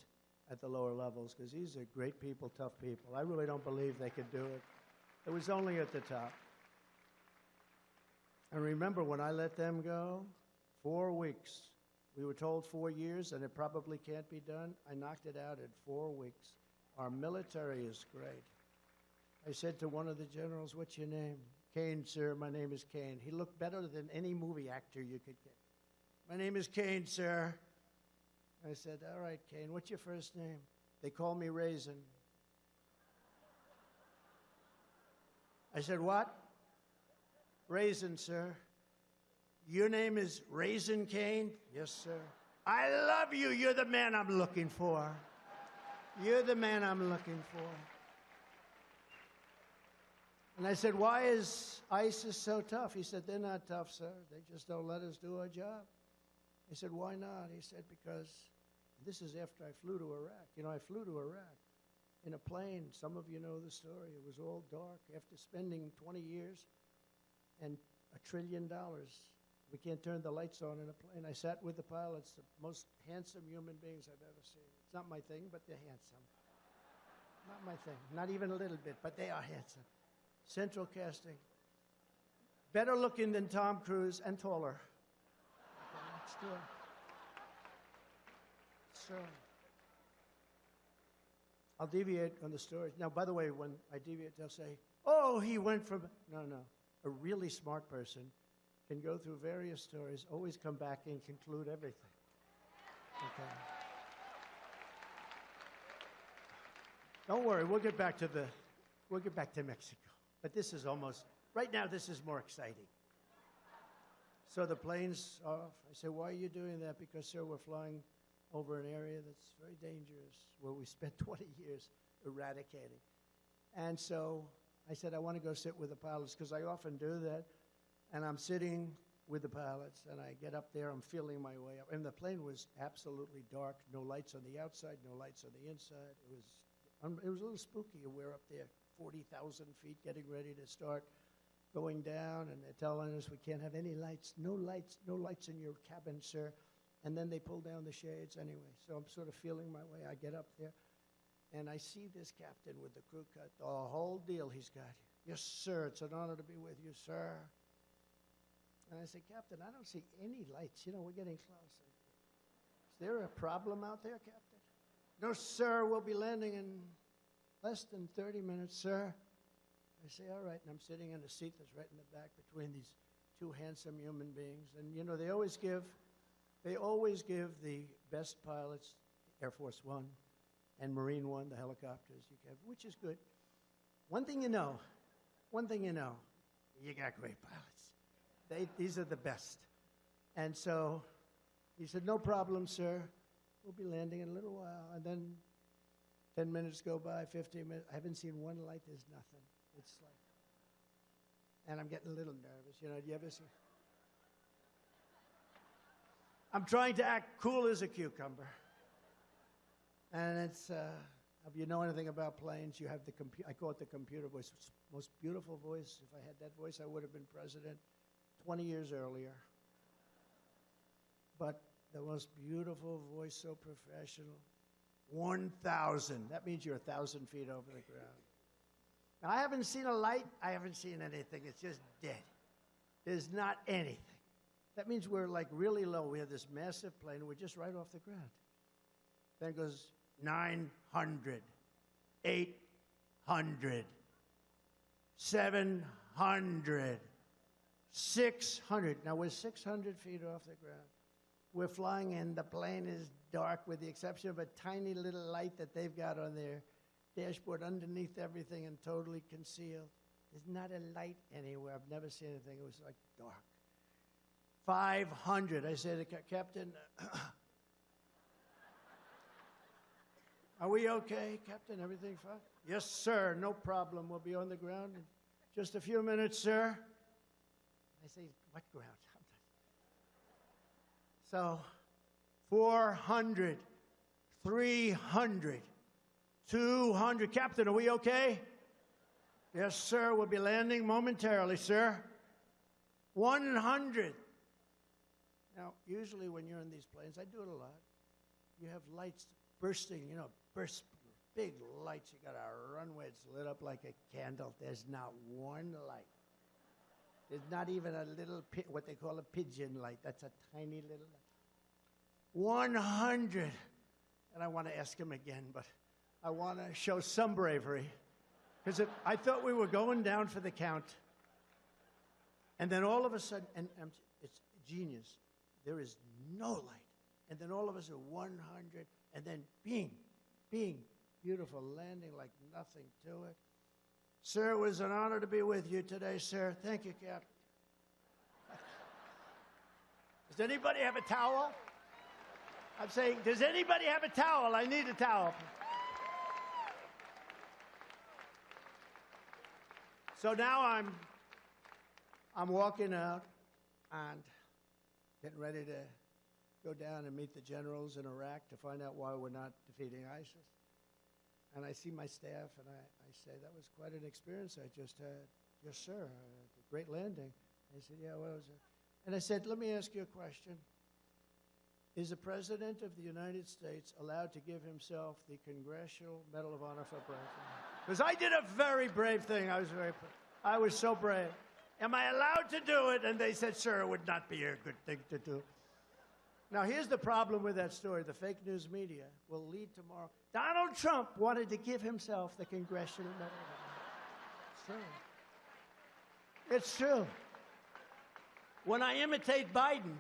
Speaker 1: at the lower levels, because these are great people, tough people. I really don't believe they could do it. It was only at the top. And remember, when I let them go, 4 weeks. We were told 4 years, and it probably can't be done. I knocked it out in 4 weeks. Our military is great. I said to one of the generals, what's your name? Kane, sir. My name is Kane. He looked better than any movie actor you could get. My name is Kane, sir. I said, all right, Kane, what's your first name? They call me Raisin. I said, what? Raisin, sir. Your name is Raisin Kane? Yes, sir. I love you. You're the man I'm looking for. You're the man I'm looking for. And I said, why is ISIS so tough? He said, they're not tough, sir. They just don't let us do our job. I said, why not? He said, because this is after I flew to Iraq. You know, I flew to Iraq in a plane. Some of you know the story. It was all dark. After spending 20 years and $1 trillion, we can't turn the lights on in a plane. I sat with the pilots, the most handsome human beings I've ever seen. It's not my thing, but they're handsome. Not my thing. Not even a little bit, but they are handsome. Central casting. Better looking than Tom Cruise and taller. Okay, let's do it. So, I'll deviate on the story. Now, by the way, when I deviate, they'll say, oh, he went from... No. A really smart person can go through various stories, always come back and conclude everything. Okay. Don't worry, we'll get back to Mexico. But this is almost, right now this is more exciting. So the plane's off. I said, why are you doing that? Because, sir, we're flying over an area that's very dangerous, where we spent 20 years eradicating. And so I said, I want to go sit with the pilots, because I often do that. And I'm sitting with the pilots, and I get up there, I'm feeling my way up. And the plane was absolutely dark, no lights on the outside, no lights on the inside. It was a little spooky. We're up there 40,000 feet getting ready to start going down, and they're telling us we can't have any lights, no lights in your cabin, sir. And then they pull down the shades anyway. So I'm sort of feeling my way. I get up there, and I see this captain with the crew cut, the whole deal he's got. Yes, sir, it's an honor to be with you, sir. And I said, Captain, I don't see any lights. You know, we're getting close. Is there a problem out there, Captain? No, sir, we'll be landing in less than 30 minutes, sir. I say, all right, and I'm sitting in a seat that's right in the back between these two handsome human beings. And, you know, they always give the best pilots, Air Force One and Marine One, the helicopters, which is good. One thing you know, you got great pilots. These are the best. And so he said, no problem, sir. We'll be landing in a little while. And then 10 minutes go by, 15 minutes. I haven't seen one light. There's nothing. It's like, and I'm getting a little nervous. You know, do you ever see? I'm trying to act cool as a cucumber. And it's, if you know anything about planes, you have the I call it the computer voice. It's the most beautiful voice. If I had that voice, I would have been president 20 years earlier. But the most beautiful voice, so professional. 1,000. That means you're 1,000 feet over the ground. Now, I haven't seen a light. I haven't seen anything. It's just dead. There's not anything. That means we're like really low. We have this massive plane. We're just right off the ground. Then it goes 900, 800, 700, 600. Now, we're 600 feet off the ground. We're flying in. The plane is dark with the exception of a tiny little light that they've got on their dashboard underneath everything and totally concealed. There's not a light anywhere. I've never seen anything. It was like dark. 500. I said, Captain, are we okay, Captain? Everything fine? Yes, sir. No problem. We'll be on the ground in just a few minutes, sir. I say, what ground? So, 400, 300, 200. Captain, are we okay? Yes, sir. We'll be landing momentarily, sir. 100. Now, usually when you're in these planes, I do it a lot. You have lights bursting, big lights. You got a runway, it's lit up like a candle. There's not one light. There's not even a little, what they call a pigeon light. That's a tiny little light. 100. And I want to ask him again, but I want to show some bravery. Because I thought we were going down for the count. And then all of a sudden, and it's genius, there is no light. And then all of a sudden, 100, and then bing, bing, beautiful landing like nothing to it. Sir, it was an honor to be with you today, sir. Thank you, Captain. Does anybody have a towel? I'm saying, does anybody have a towel? I need a towel. So now I'm walking out and getting ready to go down and meet the generals in Iraq to find out why we're not defeating ISIS. And I see my staff, and I say, that was quite an experience I just had. Yes, sir, great landing. They said, yeah, what was it? And I said, let me ask you a question. Is the President of the United States allowed to give himself the Congressional Medal of Honor for bravery? Because I did a very brave thing. I was so brave. Am I allowed to do it? And they said, sir, it would not be a good thing to do. Now, here's the problem with that story. The fake news media will lead tomorrow. Donald Trump wanted to give himself the Congressional Medal of Honor. It's true. It's true. When I imitate Biden,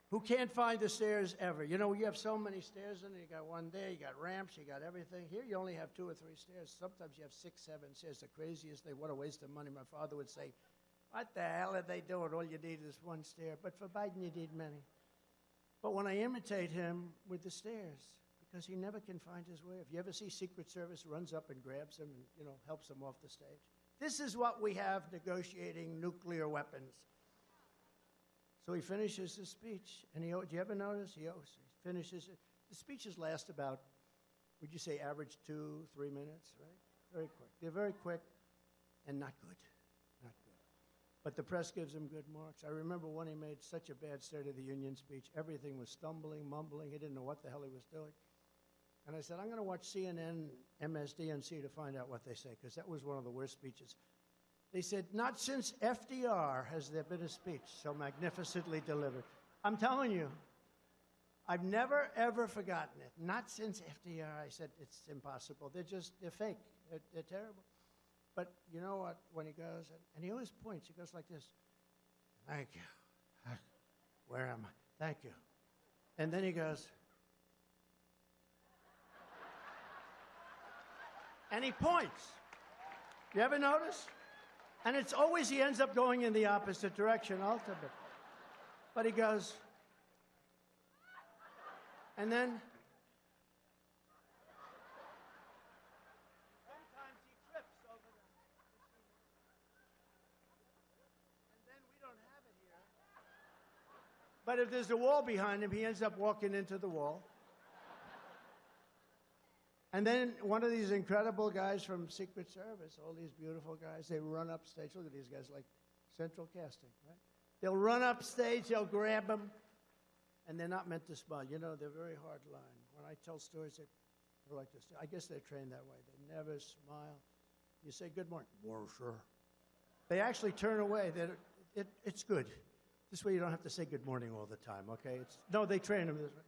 Speaker 1: who can't find the stairs ever. You know, you have so many stairs in it. You got one there, you got ramps, you got everything. Here, you only have 2 or 3 stairs. Sometimes you have 6, 7 stairs. The craziest thing, what a waste of money. My father would say, What the hell are they doing? All you need is one stair. But for Biden, you need many. But when I imitate him with the stairs, because he never can find his way. If you ever see Secret Service runs up and grabs him and, helps him off the stage. This is what we have negotiating nuclear weapons. So he finishes his speech, and do you ever notice? He finishes it. The speeches last about, would you say, average 2-3 minutes, right? Very quick. They're very quick and not good. Not good. But the press gives him good marks. I remember when he made such a bad State of the Union speech. Everything was stumbling, mumbling. He didn't know what the hell he was doing. And I said, I'm going to watch CNN, MSDNC to find out what they say, because that was one of the worst speeches. They said, not since FDR has there been a speech so magnificently delivered. I'm telling you, I've never, ever forgotten it. Not since FDR. I said, it's impossible. They're fake. They're terrible. But you know what? When he goes, and he always points, he goes like this. Thank you. Where am I? Thank you. And then he goes. And he points. You ever notice? And it's always he ends up going in the opposite direction ultimately. But he goes. And then. Sometimes he trips over the. And then we don't have it here. But if there's a wall behind him, he ends up walking into the wall. And then one of these incredible guys from Secret Service, all these beautiful guys, they run up stage. Look at these guys, like central casting, right? They'll run up stage, they'll grab them, and they're not meant to smile. They're very hard line. When I tell stories, they're like this. I guess they're trained that way. They never smile. You say, good morning. Well, sure. They actually turn away. It's good. This way you don't have to say good morning all the time, okay? They train them this way.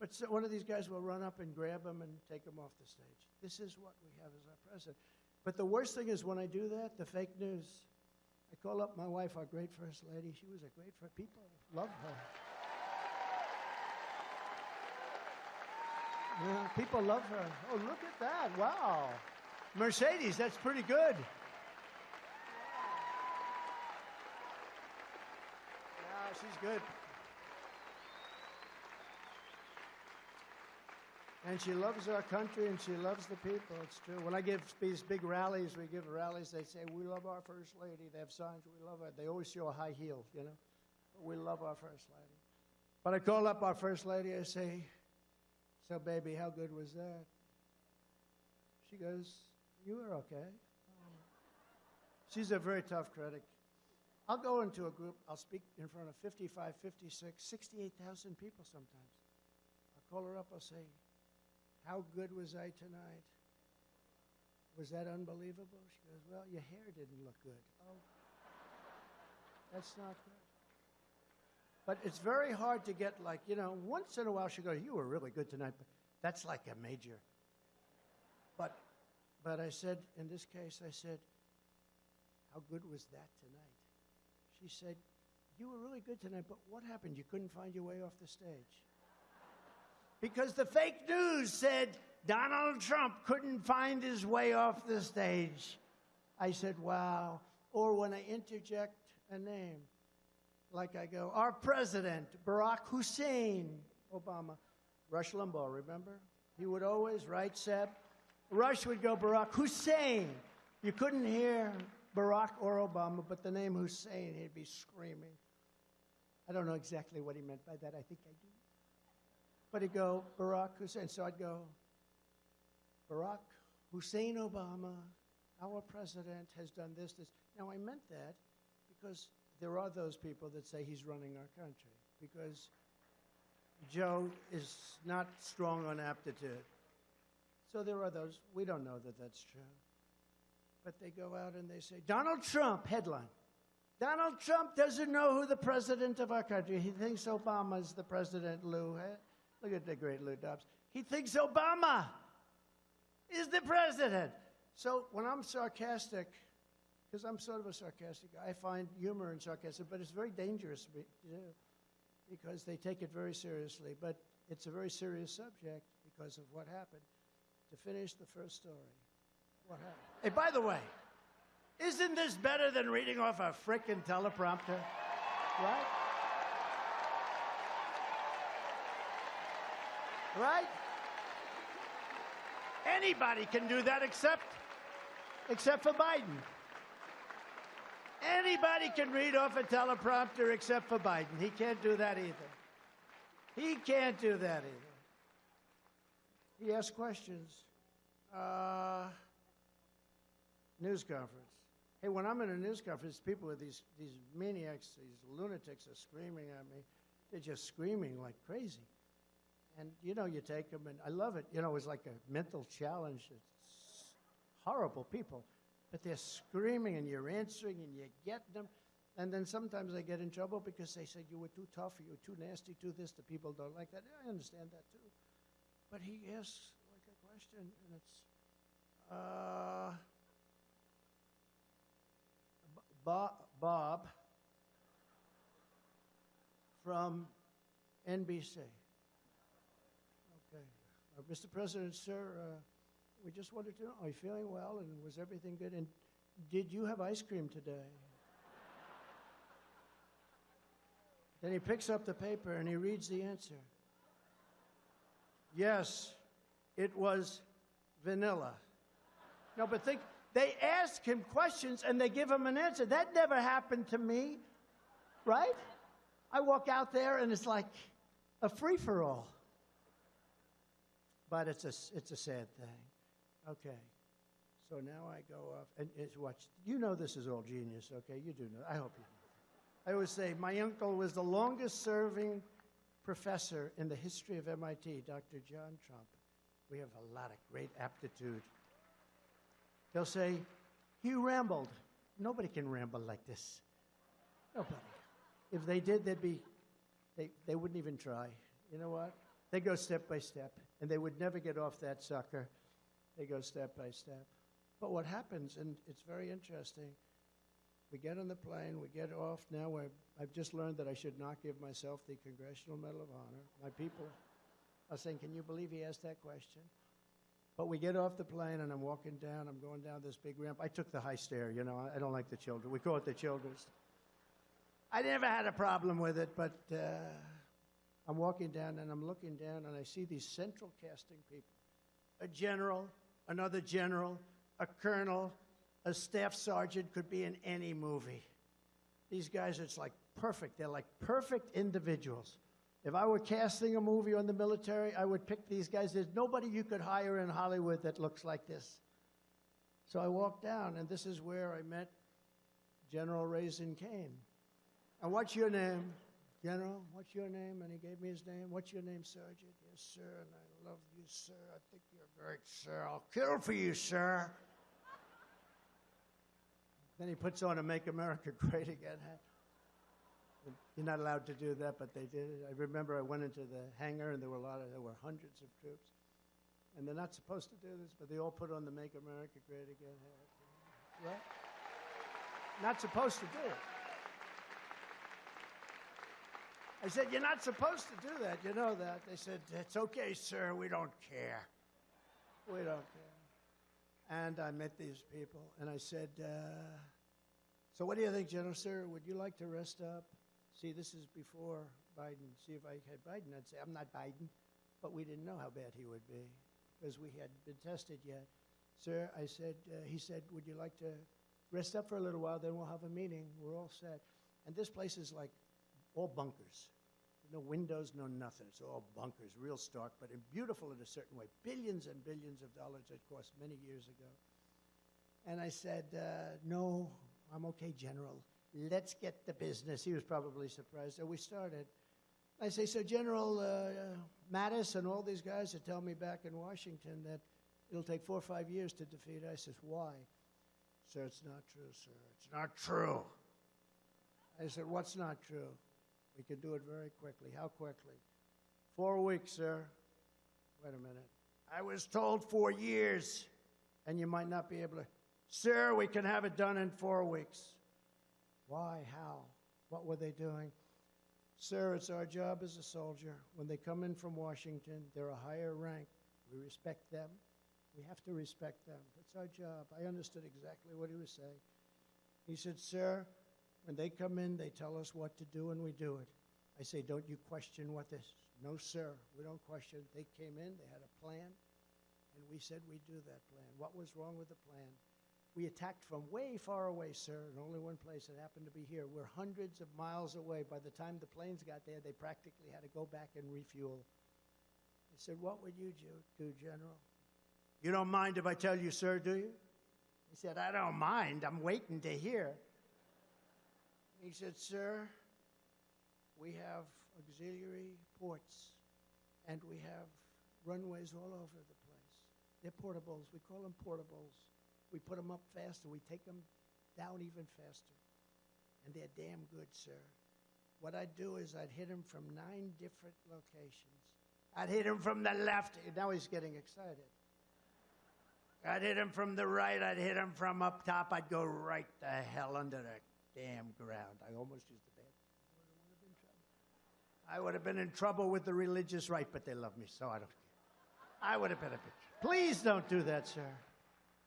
Speaker 1: But one of these guys will run up and grab him and take him off the stage. This is what we have as our president. But the worst thing is when I do that, the fake news. I call up my wife, our great first lady. She was a great first. People love her. Yeah, people love her. Oh, look at that. Wow. Mercedes, that's pretty good. Yeah, she's good. And she loves our country, and she loves the people. It's true. When I give these big rallies, we give rallies, they say, we love our First Lady. They have signs, we love her. They always show a high heel, But we love our First Lady. But I call up our First Lady, I say, so, baby, how good was that? She goes, you were okay. She's a very tough critic. I'll go into a group, I'll speak in front of 55, 56, 68,000 people sometimes. I'll call her up, I'll say, how good was I tonight? Was that unbelievable? She goes, well, your hair didn't look good. Oh, that's not good. But it's very hard to get once in a while she goes, you were really good tonight. But that's like a major. But I said, in this case, I said, how good was that tonight? She said, you were really good tonight, but what happened? You couldn't find your way off the stage. Because the fake news said Donald Trump couldn't find his way off the stage. I said, wow. Or when I interject a name, like I go, our president, Barack Hussein Obama. Rush Limbaugh, remember? He would always, right, Seb? Rush would go, Barack Hussein. You couldn't hear Barack or Obama, but the name Hussein, he'd be screaming. I don't know exactly what he meant by that. I think I do. But he'd go, Barack Hussein. So I'd go, Barack Hussein Obama, our president, has done this. Now, I meant that because there are those people that say he's running our country because Joe is not strong on aptitude. So there are those. We don't know that that's true. But they go out and they say, Donald Trump, headline. Donald Trump doesn't know who the president of our country. He thinks Obama's the president, Lou. Look at the great Lou Dobbs. He thinks Obama is the president. So when I'm sarcastic, because I'm sort of a sarcastic guy, I find humor in sarcasm, but it's very dangerous to do because they take it very seriously. But it's a very serious subject because of what happened. To finish the first story, what happened? Hey, by the way, Isn't this better than reading off a frickin' teleprompter? Right? Right? Anybody can do that except for Biden. Anybody can read off a teleprompter except for Biden. He can't do that either. He can't do that either. He asks questions. News conference. Hey, when I'm in a news conference, people with these maniacs, these lunatics are screaming at me. They're just screaming like crazy. And, you know, you take them, and I love it. You know, it's like a mental challenge. It's horrible people. But they're screaming, and you're answering, and you get them. And then sometimes they get in trouble because they said you were too tough, or you were too nasty, too this. The people don't like that. I understand that, too. But he asks, like, a question, and it's, Bob from NBC. Okay. Mr. President, sir, we just wanted to know, are you feeling well, and was everything good? And did you have ice cream today? Then he picks up the paper, and he reads the answer. Yes, it was vanilla. No, but think, they ask him questions, and they give him an answer. That never happened to me, right? I walk out there, and it's like a free-for-all. But it's a sad thing. Okay. So now I go off, and watch. You know this is all genius, okay? You do know. I hope you know. I always say my uncle was the longest-serving professor in the history of MIT, Dr. John Trump. We have a lot of great aptitude. They'll say, he rambled. Nobody can ramble like this. Nobody. If they did, they wouldn't even try. You know what? They go step by step, and they would never get off that sucker. They go step by step. But what happens, and it's very interesting, we get on the plane, we get off. Now I've just learned that I should not give myself the Congressional Medal of Honor. My people are saying, can you believe he asked that question? But we get off the plane, and I'm walking down. I'm going down this big ramp. I took the high stair, you know. I don't like the children. We call it the children's. I never had a problem with it, but I'm walking down, and I'm looking down, and I see these central casting people. A general, another general, a colonel, a staff sergeant, could be in any movie. These guys, it's like perfect. They're like perfect individuals. If I were casting a movie on the military, I would pick these guys. There's nobody you could hire in Hollywood that looks like this. So I walked down, and this is where I met General Raisin Cain. And what's your name? General, what's your name? And he gave me his name. What's your name, Sergeant? Yes, sir, and I love you, sir. I think you're great, sir. I'll kill for you, sir. Then he puts on a Make America Great Again hat. You're not allowed to do that, but they did it. I remember I went into the hangar, and there were hundreds of troops. And they're not supposed to do this, but they all put on the Make America Great Again hat. Right? Not supposed to do it. I said, you're not supposed to do that. You know that. They said, it's okay, sir. We don't care. We don't care. And I met these people, and I said, so what do you think, General, sir? Would you like to rest up? See, this is before Biden. See, if I had Biden, I'd say, I'm not Biden. But we didn't know how bad he would be because we hadn't been tested yet. Sir, I said, he said, would you like to rest up for a little while? Then we'll have a meeting. We're all set. And this place is like all bunkers. No windows, no nothing. It's all bunkers, real stark, but beautiful in a certain way. Billions and billions of dollars it cost many years ago. And I said, no, I'm okay, General. Let's get the business. He was probably surprised. So we started. I say, so General Mattis and all these guys that tell me back in Washington that it'll take 4 or 5 years to defeat ISIS. Why? Sir, it's not true, sir. It's not true. I said, what's not true? We can do it very quickly. How quickly? 4 weeks, sir. Wait a minute. I was told 4 years, and you might not be able to. Sir, we can have it done in 4 weeks. Why? How? What were they doing? Sir, it's our job as a soldier. When they come in from Washington, they're a higher rank. We respect them. We have to respect them. It's our job. I understood exactly what he was saying. He said, sir, when they come in, they tell us what to do, and we do it. I say, don't you question what this? No, sir, we don't question. They came in, they had a plan, and we said we'd do that plan. What was wrong with the plan? We attacked from way far away, sir, and only one place. It happened to be here. We're hundreds of miles away. By the time the planes got there, they practically had to go back and refuel. I said, what would you do, General? You don't mind if I tell you, sir, do you? He said, I don't mind. I'm waiting to hear. He said, sir, we have auxiliary ports, and we have runways all over the place. They're portables. We call them portables. We put them up faster. We take them down even faster. And they're damn good, sir. What I'd do is I'd hit him from 9 different locations. I'd hit him from the left. Now he's getting excited. I'd hit him from the right. I'd hit him from up top. I'd go right the hell under the damn ground. I almost used the bad. I would have been in trouble with the religious right, but they love me, so I don't care. I would have been a bitch. Please don't do that, sir.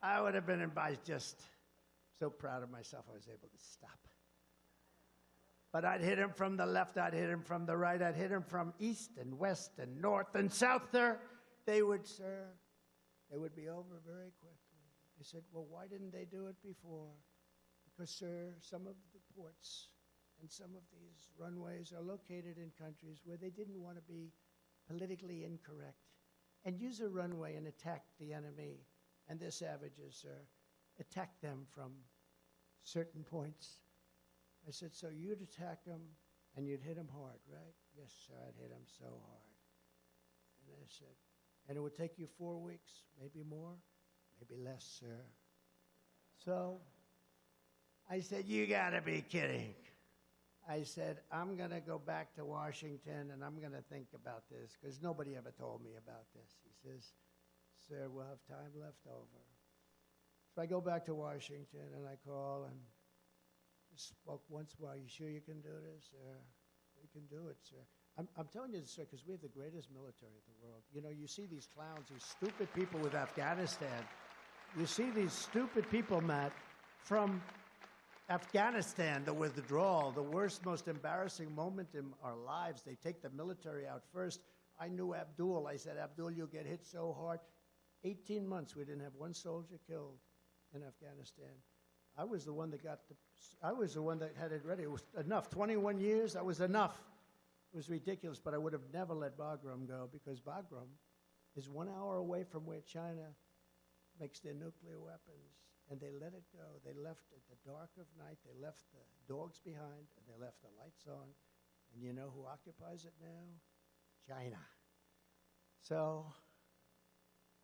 Speaker 1: I would have been just so proud of myself I was able to stop. But I'd hit him from the left, I'd hit him from the right, I'd hit him from east and west and north and south, sir. They would be over very quickly. I said, well, why didn't they do it before? Because, sir, some of the ports and some of these runways are located in countries where they didn't want to be politically incorrect and use a runway and attack the enemy. And they're savages, sir. Attack them from certain points. I said, so you'd attack them and you'd hit them hard, right? Yes, sir, I'd hit them so hard. And I said, and it would take you 4 weeks, maybe more, maybe less, sir. So I said, you gotta be kidding. I said, I'm gonna go back to Washington and I'm gonna think about this because nobody ever told me about this. He says, sir, we'll have time left over. So I go back to Washington and I call and just spoke once more. Are you sure you can do this, sir? We can do it, sir. I'm telling you this, sir, because we have the greatest military in the world. You know, you see these clowns, these stupid people with Afghanistan. You see these stupid people, Matt, from Afghanistan, the withdrawal, the worst, most embarrassing moment in our lives. They take the military out first. I knew Abdul. I said, Abdul, you'll get hit so hard. 18 months, we didn't have one soldier killed in Afghanistan. I was the one that had it ready. It was enough. 21 years, that was enough. It was ridiculous, but I would have never let Bagram go because Bagram is 1 hour away from where China makes their nuclear weapons. And they let it go. They left at the dark of night. They left the dogs behind, and they left the lights on. And you know who occupies it now? China. So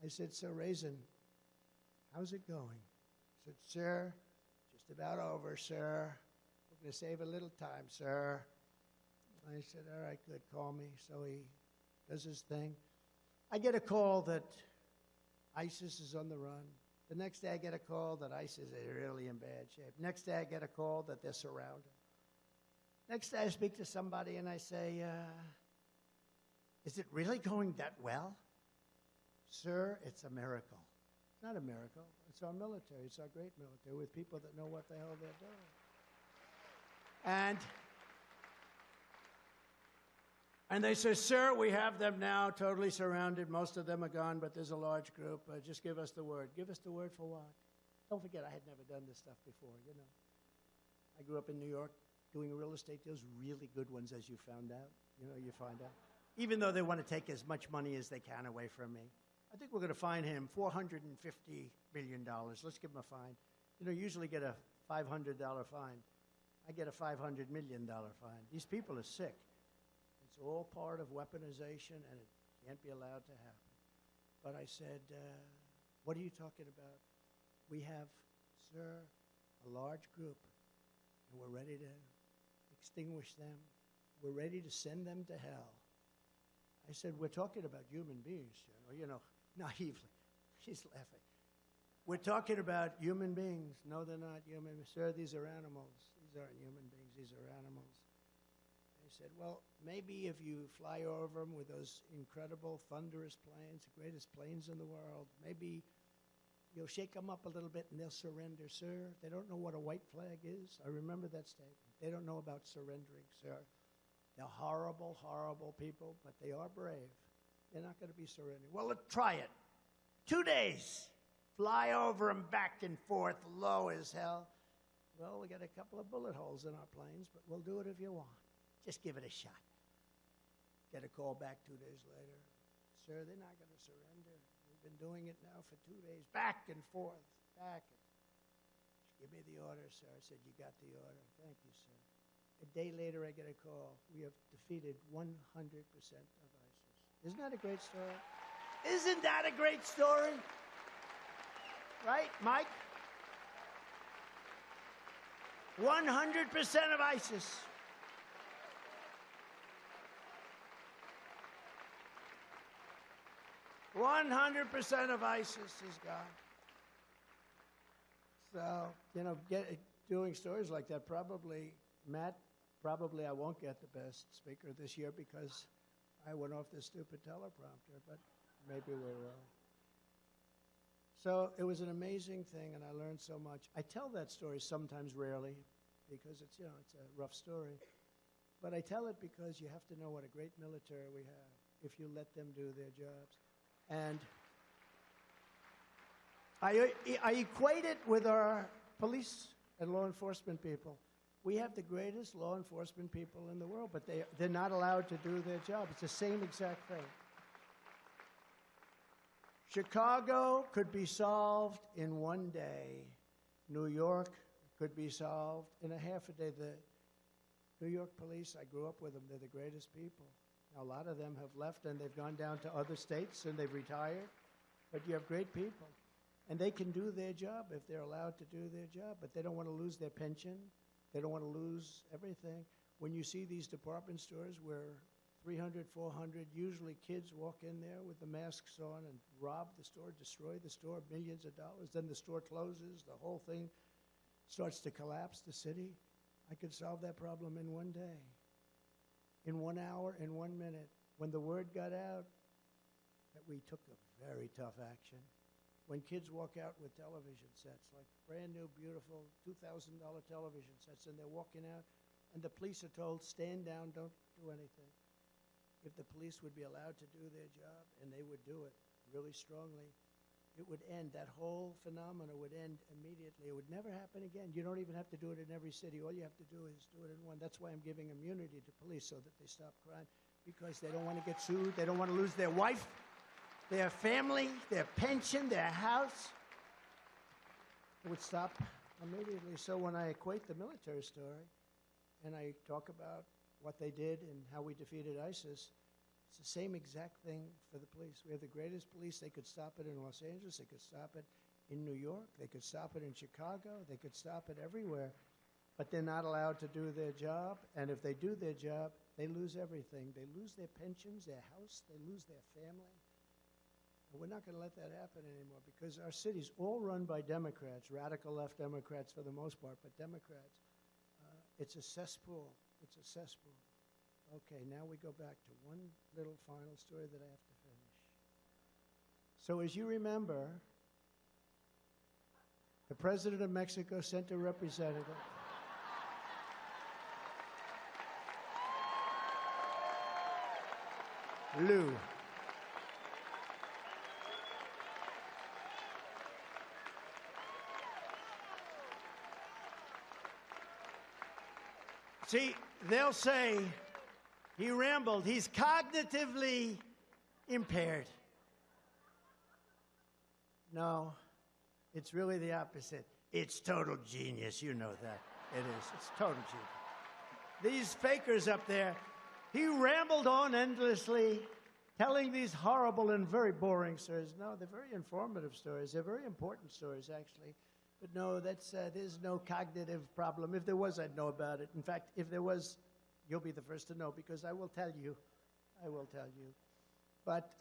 Speaker 1: I said, so Raisin, how's it going? He said, sir, just about over, sir. We're going to save a little time, sir. I said, all right, good, call me. So he does his thing. I get a call that ISIS is on the run. The next day I get a call that ISIS is really in bad shape. Next day I get a call that they're surrounded. Next day I speak to somebody and I say, is it really going that well? Sir, it's a miracle. It's not a miracle. It's our military. It's our great military with people that know what the hell they're doing. And they say, sir, we have them now totally surrounded. Most of them are gone, but there's a large group. Just give us the word. Give us the word for what? Don't forget, I had never done this stuff before, you know. I grew up in New York doing real estate deals, really good ones, as you found out. You know, you find out. Even though they want to take as much money as they can away from me. I think we're going to fine him $450 million. Let's give him a fine. You know, you usually get a $500 fine. I get a $500 million fine. These people are sick. It's all part of weaponization, and it can't be allowed to happen. But I said, what are you talking about? We have, sir, a large group, and we're ready to extinguish them. We're ready to send them to hell. I said, we're talking about human beings, you know, naively. She's laughing. We're talking about human beings. No, they're not human. Sir, these are animals. These aren't human beings. These are animals. I said, well, maybe if you fly over them with those incredible, thunderous planes, the greatest planes in the world, maybe you'll shake them up a little bit and they'll surrender, sir. They don't know what a white flag is. I remember that statement. They don't know about surrendering, sir. They're horrible, horrible people, but they are brave. They're not going to be surrendering. Well, let's try it. 2 days. Fly over them back and forth, low as hell. Well, we got a couple of bullet holes in our planes, but we'll do it if you want. Just give it a shot. Get a call back 2 days later. Sir, they're not going to surrender. We've been doing it now for 2 days, back and forth, back. Give me the order, sir. I said, you got the order. Thank you, sir. A day later, I get a call. We have defeated 100% of ISIS. Isn't that a great story? Isn't that a great story? Right, Mike? 100% of ISIS. "100% of ISIS is gone." So, doing stories like that, probably, Matt, I won't get the best speaker this year because I went off this stupid teleprompter, but maybe we will. So it was an amazing thing, and I learned so much. I tell that story sometimes rarely because it's a rough story. But I tell it because you have to know what a great military we have if you let them do their jobs. And I equate it with our police and law enforcement people. We have the greatest law enforcement people in the world, but they're not allowed to do their job. It's the same exact thing. Chicago could be solved in 1 day. New York could be solved in a half a day. The New York police, I grew up with them. They're the greatest people. Now, a lot of them have left, and they've gone down to other states, and they've retired. But you have great people. And they can do their job if they're allowed to do their job, but they don't want to lose their pension. They don't want to lose everything. When you see these department stores where 300, 400, usually kids walk in there with the masks on and rob the store, destroy the store, millions of dollars, then the store closes, the whole thing starts to collapse, the city. I could solve that problem in 1 day, in 1 hour, in 1 minute. When the word got out that we took a very tough action, when kids walk out with television sets, like brand new, beautiful $2,000 television sets, and they're walking out, and the police are told, stand down, don't do anything. If the police would be allowed to do their job, and they would do it really strongly, it would end. That whole phenomena would end immediately. It would never happen again. You don't even have to do it in every city. All you have to do is do it in one. That's why I'm giving immunity to police, so that they stop crime, because they don't want to get sued. They don't want to lose their wife, their family, their pension, their house. It would stop immediately. So when I equate the military story and I talk about what they did and how we defeated ISIS, it's the same exact thing for the police. We have the greatest police. They could stop it in Los Angeles. They could stop it in New York. They could stop it in Chicago. They could stop it everywhere. But they're not allowed to do their job. And if they do their job, they lose everything. They lose their pensions, their house. They lose their family. And we're not going to let that happen anymore, because our city's all run by Democrats, radical left Democrats for the most part, but Democrats. It's a cesspool. It's a cesspool. Okay, now we go back to one little final story that I have to finish. So as you remember, the president of Mexico sent a representative. Lou. See, they'll say he rambled. He's cognitively impaired. No, it's really the opposite. It's total genius. You know that. It is. It's total genius. These fakers up there, he rambled on endlessly, telling these horrible and very boring stories. No, they're very informative stories. They're very important stories, actually. But no, there's no cognitive problem. If there was, I'd know about it. In fact, if there was, you'll be the first to know, because I will tell you. I will tell you. But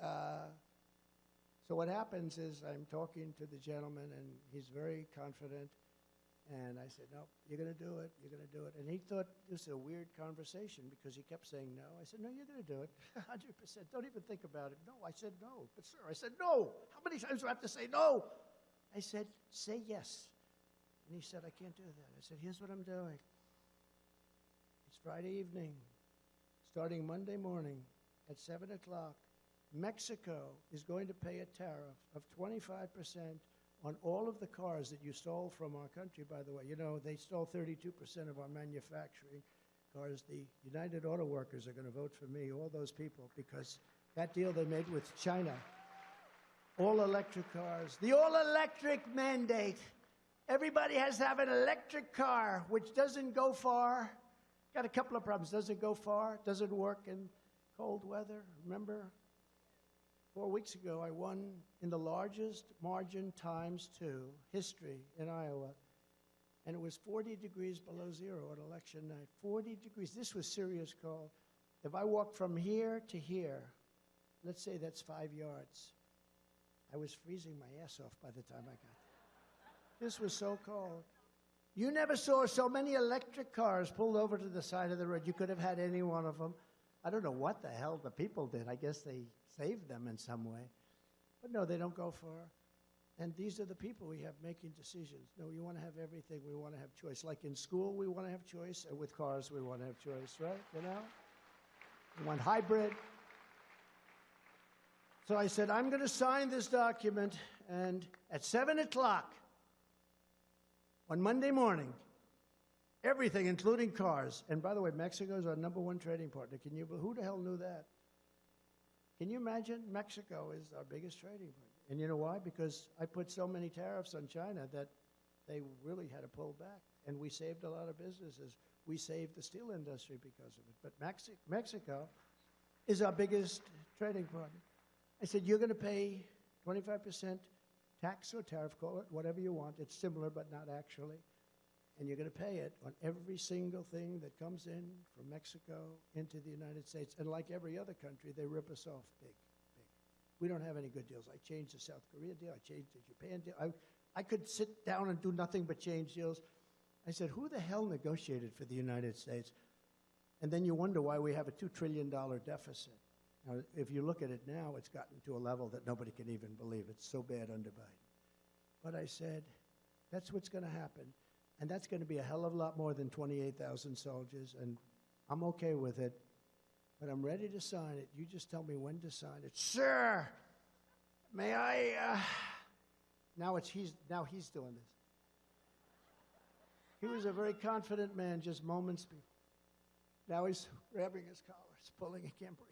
Speaker 1: so what happens is I'm talking to the gentleman, and he's very confident. And I said, no, you're going to do it. You're going to do it. And he thought this was a weird conversation because he kept saying no. I said, no, you're going to do it. 100%. Don't even think about it. No, I said no. But, sir, I said no. How many times do I have to say no? I said, say yes. And he said, I can't do that. I said, here's what I'm doing. It's Friday evening, starting Monday morning at 7 o'clock. Mexico is going to pay a tariff of 25% on all of the cars that you stole from our country, by the way. You know, they stole 32% of our manufacturing cars. The United Auto Workers are going to vote for me, all those people, because that deal they made with China, all electric cars, the all-electric mandate. Everybody has to have an electric car, which doesn't go far. Got a couple of problems. Doesn't go far, doesn't work in cold weather. Remember, 4 weeks ago, I won in the largest margin ×2 history in Iowa, and it was 40 degrees below zero on election night. 40 degrees. This was serious call. If I walked from here to here, let's say that's 5 yards, I was freezing my ass off by the time I got there. This was so cold. You never saw so many electric cars pulled over to the side of the road. You could have had any one of them. I don't know what the hell the people did. I guess they saved them in some way. But no, they don't go far. And these are the people we have making decisions. No, we want to have everything. We want to have choice. Like in school, we want to have choice. And with cars, we want to have choice, right? You know? We want hybrid. So I said, I'm going to sign this document. And at 7 o'clock on Monday morning, everything, including cars. And by the way, Mexico is our #1 trading partner. Who the hell knew that? Can you imagine? Mexico is our biggest trading partner. And you know why? Because I put so many tariffs on China that they really had to pull back. And we saved a lot of businesses. We saved the steel industry because of it. But Mexico is our biggest trading partner. I said, you're going to pay 25% tax or tariff, call it whatever you want. It's similar, but not actually. And you're going to pay it on every single thing that comes in from Mexico into the United States. And like every other country, they rip us off big, big. We don't have any good deals. I changed the South Korea deal. I changed the Japan deal. I could sit down and do nothing but change deals. I said, who the hell negotiated for the United States? And then you wonder why we have a $2 trillion deficit. Now, if you look at it now, it's gotten to a level that nobody can even believe. It's so bad under Biden. But I said, that's what's going to happen. And that's going to be a hell of a lot more than 28,000 soldiers. And I'm okay with it. But I'm ready to sign it. You just tell me when to sign it. Sir, may I? Now he's doing this. He was a very confident man just moments before. Now he's grabbing his collar. He's pulling. He can't breathe.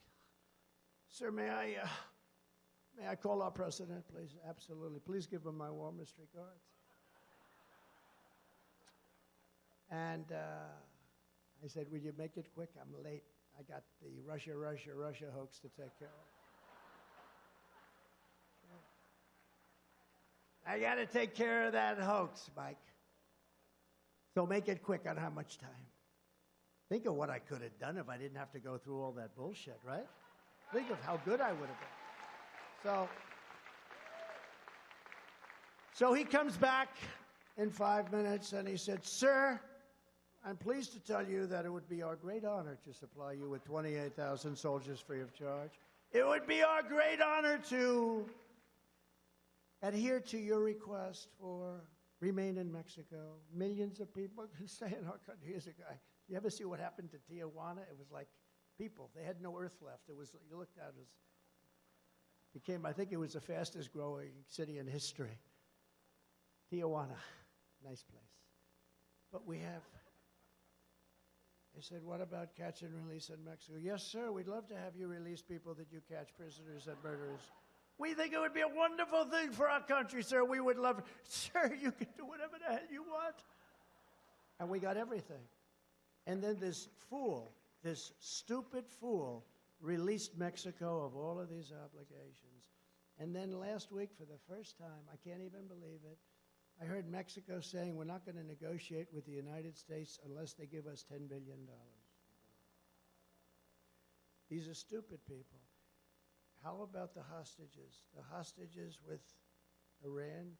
Speaker 1: Sir, may I call our president, please? Absolutely. Please give him my warmest regards. And I said, will you make it quick? I'm late. I got the Russia hoax to take care of. I got to take care of that hoax, Mike. So make it quick. I don't have much time. Think of what I could have done if I didn't have to go through all that bullshit, right? Think of how good I would have been. So he comes back in 5 minutes and he said, sir, I'm pleased to tell you that it would be our great honor to supply you with 28,000 soldiers free of charge. It would be our great honor to adhere to your request for remain in Mexico. Millions of people can stay in our country. Here's a guy. You ever see what happened to Tijuana? It was like people. They had no earth left. It was, you looked at it, became, I think it was the fastest growing city in history. Tijuana, nice place. But we have, I said, what about catch and release in Mexico? Yes, sir, we'd love to have you release people that you catch, prisoners and murderers. We think it would be a wonderful thing for our country, sir. We would love it. Sir, you can do whatever the hell you want. And we got everything. And then this fool, this stupid fool, released Mexico of all of these obligations. And then last week, for the first time, I can't even believe it, I heard Mexico saying we're not going to negotiate with the United States unless they give us $10 billion. These are stupid people. How about the hostages? The hostages with Iran,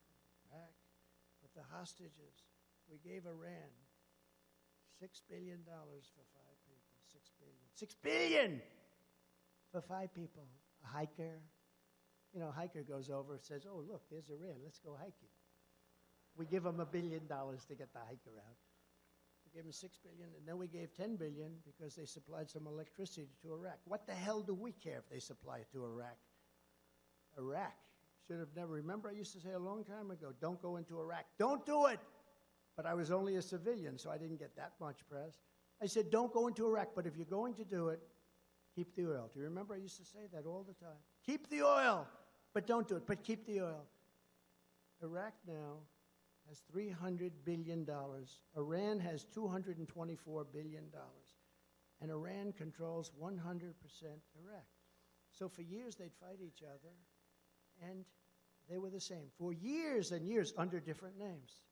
Speaker 1: Iraq, but the hostages, we gave Iran $6 billion for 5 people. $6 billion for 5 people. A hiker, a hiker goes over and says, oh, look, there's Iran. Let's go hiking. We give them $1 billion to get the hike around. We gave them $6 billion, and then we gave $10 billion because they supplied some electricity to Iraq. What the hell do we care if they supply it to Iraq? Iraq should have never. Remember, I used to say a long time ago, don't go into Iraq. Don't do it. But I was only a civilian, so I didn't get that much press. I said, don't go into Iraq, but if you're going to do it, keep the oil. Do you remember I used to say that all the time? Keep the oil, but don't do it, but keep the oil. Iraq now has $300 billion. Iran has $224 billion. And Iran controls 100% Iraq. So for years, they'd fight each other, and they were the same. For years and years, under different names.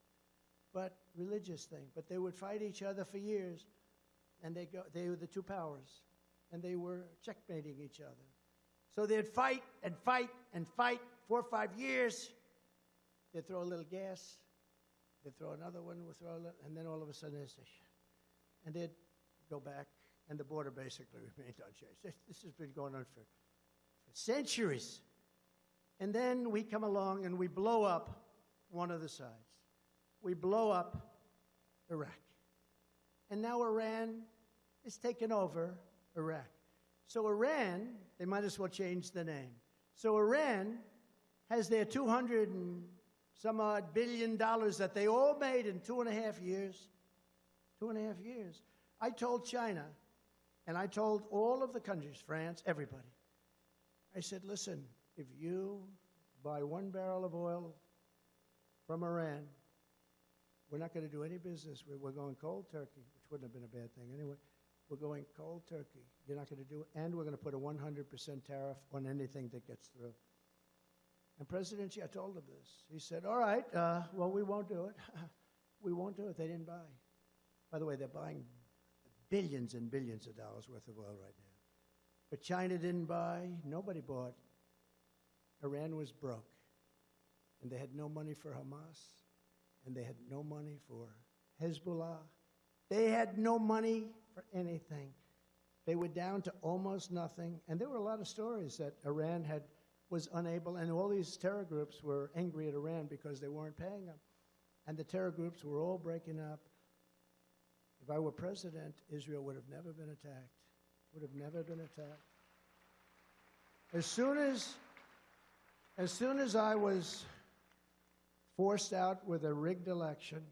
Speaker 1: But religious thing. But they would fight each other for years, and they were the two powers, and they were checkmating each other. So they'd fight and fight and fight 4 or 5 years. They'd throw a little gas. They'd throw another one, and then all of a sudden they'd say, and they'd go back, and the border basically remained unchanged. This has been going on for centuries. And then we come along and we blow up one of the sides. We blow up Iraq. And now Iran is taking over Iraq. So Iran, they might as well change the name. So Iran has their $200 and some odd billion that they all made in 2.5 years. 2.5 years. I told China, and I told all of the countries, France, everybody. I said, listen, if you buy 1 barrel of oil from Iran, we're not going to do any business. We're going cold turkey, which wouldn't have been a bad thing anyway. We're going cold turkey. You're not going to do it. And we're going to put a 100% tariff on anything that gets through. And President Xi, I told him this. He said, all right, well, we won't do it. We won't do it. They didn't buy. By the way, they're buying billions and billions of dollars worth of oil right now. But China didn't buy. Nobody bought. Iran was broke. And they had no money for Hamas. And they had no money for Hezbollah. They had no money for anything. They were down to almost nothing. And there were a lot of stories that Iran was unable, and all these terror groups were angry at Iran because they weren't paying them. And the terror groups were all breaking up. If I were president, Israel would have never been attacked. Would have never been attacked. As soon as I was forced out with a rigged election,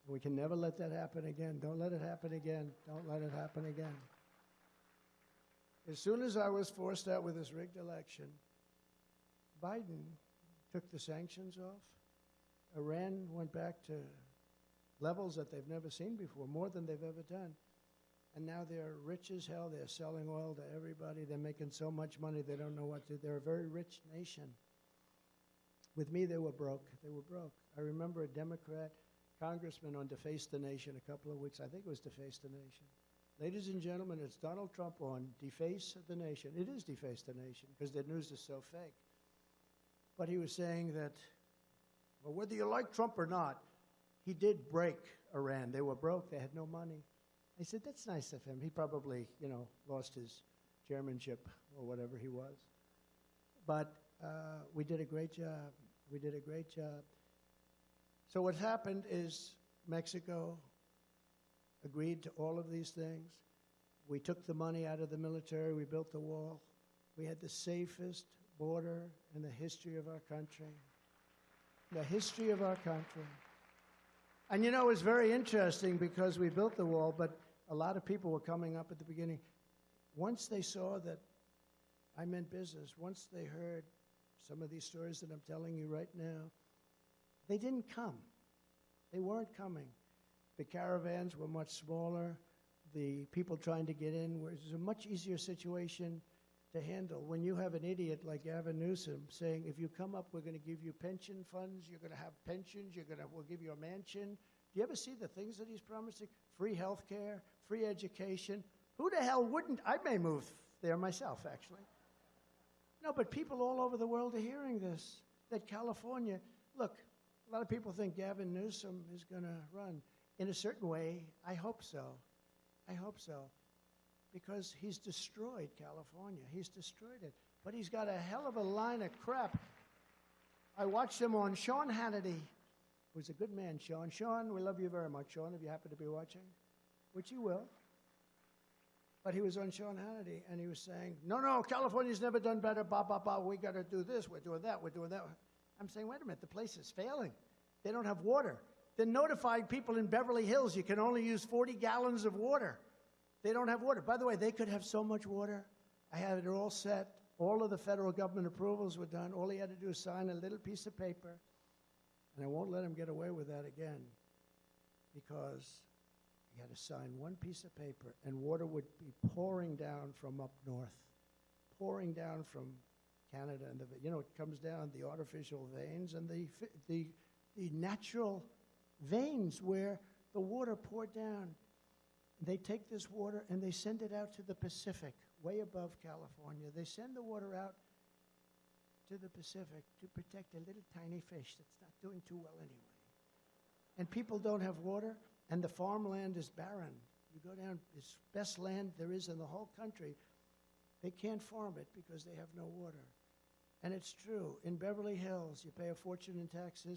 Speaker 1: we can never let that happen again. Don't let it happen again. Don't let it happen again. As soon as I was forced out with this rigged election, Biden took the sanctions off. Iran went back to levels that they've never seen before, more than they've ever done. And now they're rich as hell. They're selling oil to everybody. They're making so much money they don't know what to do. They're a very rich nation. With me, they were broke. They were broke. I remember a Democrat congressman on Deface the Nation a couple of weeks. I think it was Deface the Nation. Ladies and gentlemen, it's Donald Trump on Deface the Nation. It is Deface the Nation because their news is so fake. But he was saying that, well, whether you like Trump or not, he did break Iran. They were broke. They had no money. I said, that's nice of him. He probably, lost his chairmanship or whatever he was. But we did a great job. We did a great job. So what happened is Mexico agreed to all of these things. We took the money out of the military. We built the wall. We had the safest border in the history of our country. The history of our country. And it was very interesting because we built the wall, but a lot of people were coming up at the beginning. Once they saw that I meant business, once they heard some of these stories that I'm telling you right now, they didn't come. They weren't coming. The caravans were much smaller. The people trying to get in was a much easier situation to handle. When you have an idiot like Gavin Newsom saying, if you come up, we're going to give you pension funds, you're going to have pensions, we'll give you a mansion. Do you ever see the things that he's promising? Free health care, free education. Who the hell wouldn't? I may move there myself, actually. No, but people all over the world are hearing this, that California, look, a lot of people think Gavin Newsom is going to run. In a certain way, I hope so. I hope so. Because he's destroyed California. He's destroyed it. But he's got a hell of a line of crap. I watched him on Sean Hannity. who's a good man, Sean. Sean, we love you very much, Sean, if you happen to be watching, which you will. But he was on Sean Hannity, and he was saying, no, California's never done better, we got to do this, we're doing that. I'm saying, wait a minute, the place is failing. They don't have water. They're notifying people in Beverly Hills you can only use 40 gallons of water. They don't have water. By the way, they could have so much water. I had it all set. All of the federal government approvals were done. All he had to do is sign a little piece of paper, and I won't let him get away with that again, because he had to sign one piece of paper, and water would be pouring down from up north, pouring down from Canada, and it comes down the artificial veins and the natural veins where the water poured down. They take this water and they send it out to the Pacific, way above California. They send the water out to the Pacific to protect a little tiny fish that's not doing too well anyway. And people don't have water, and the farmland is barren. You go down, it's best land there is in the whole country. They can't farm it because they have no water. And it's true. In Beverly Hills, you pay a fortune in taxes.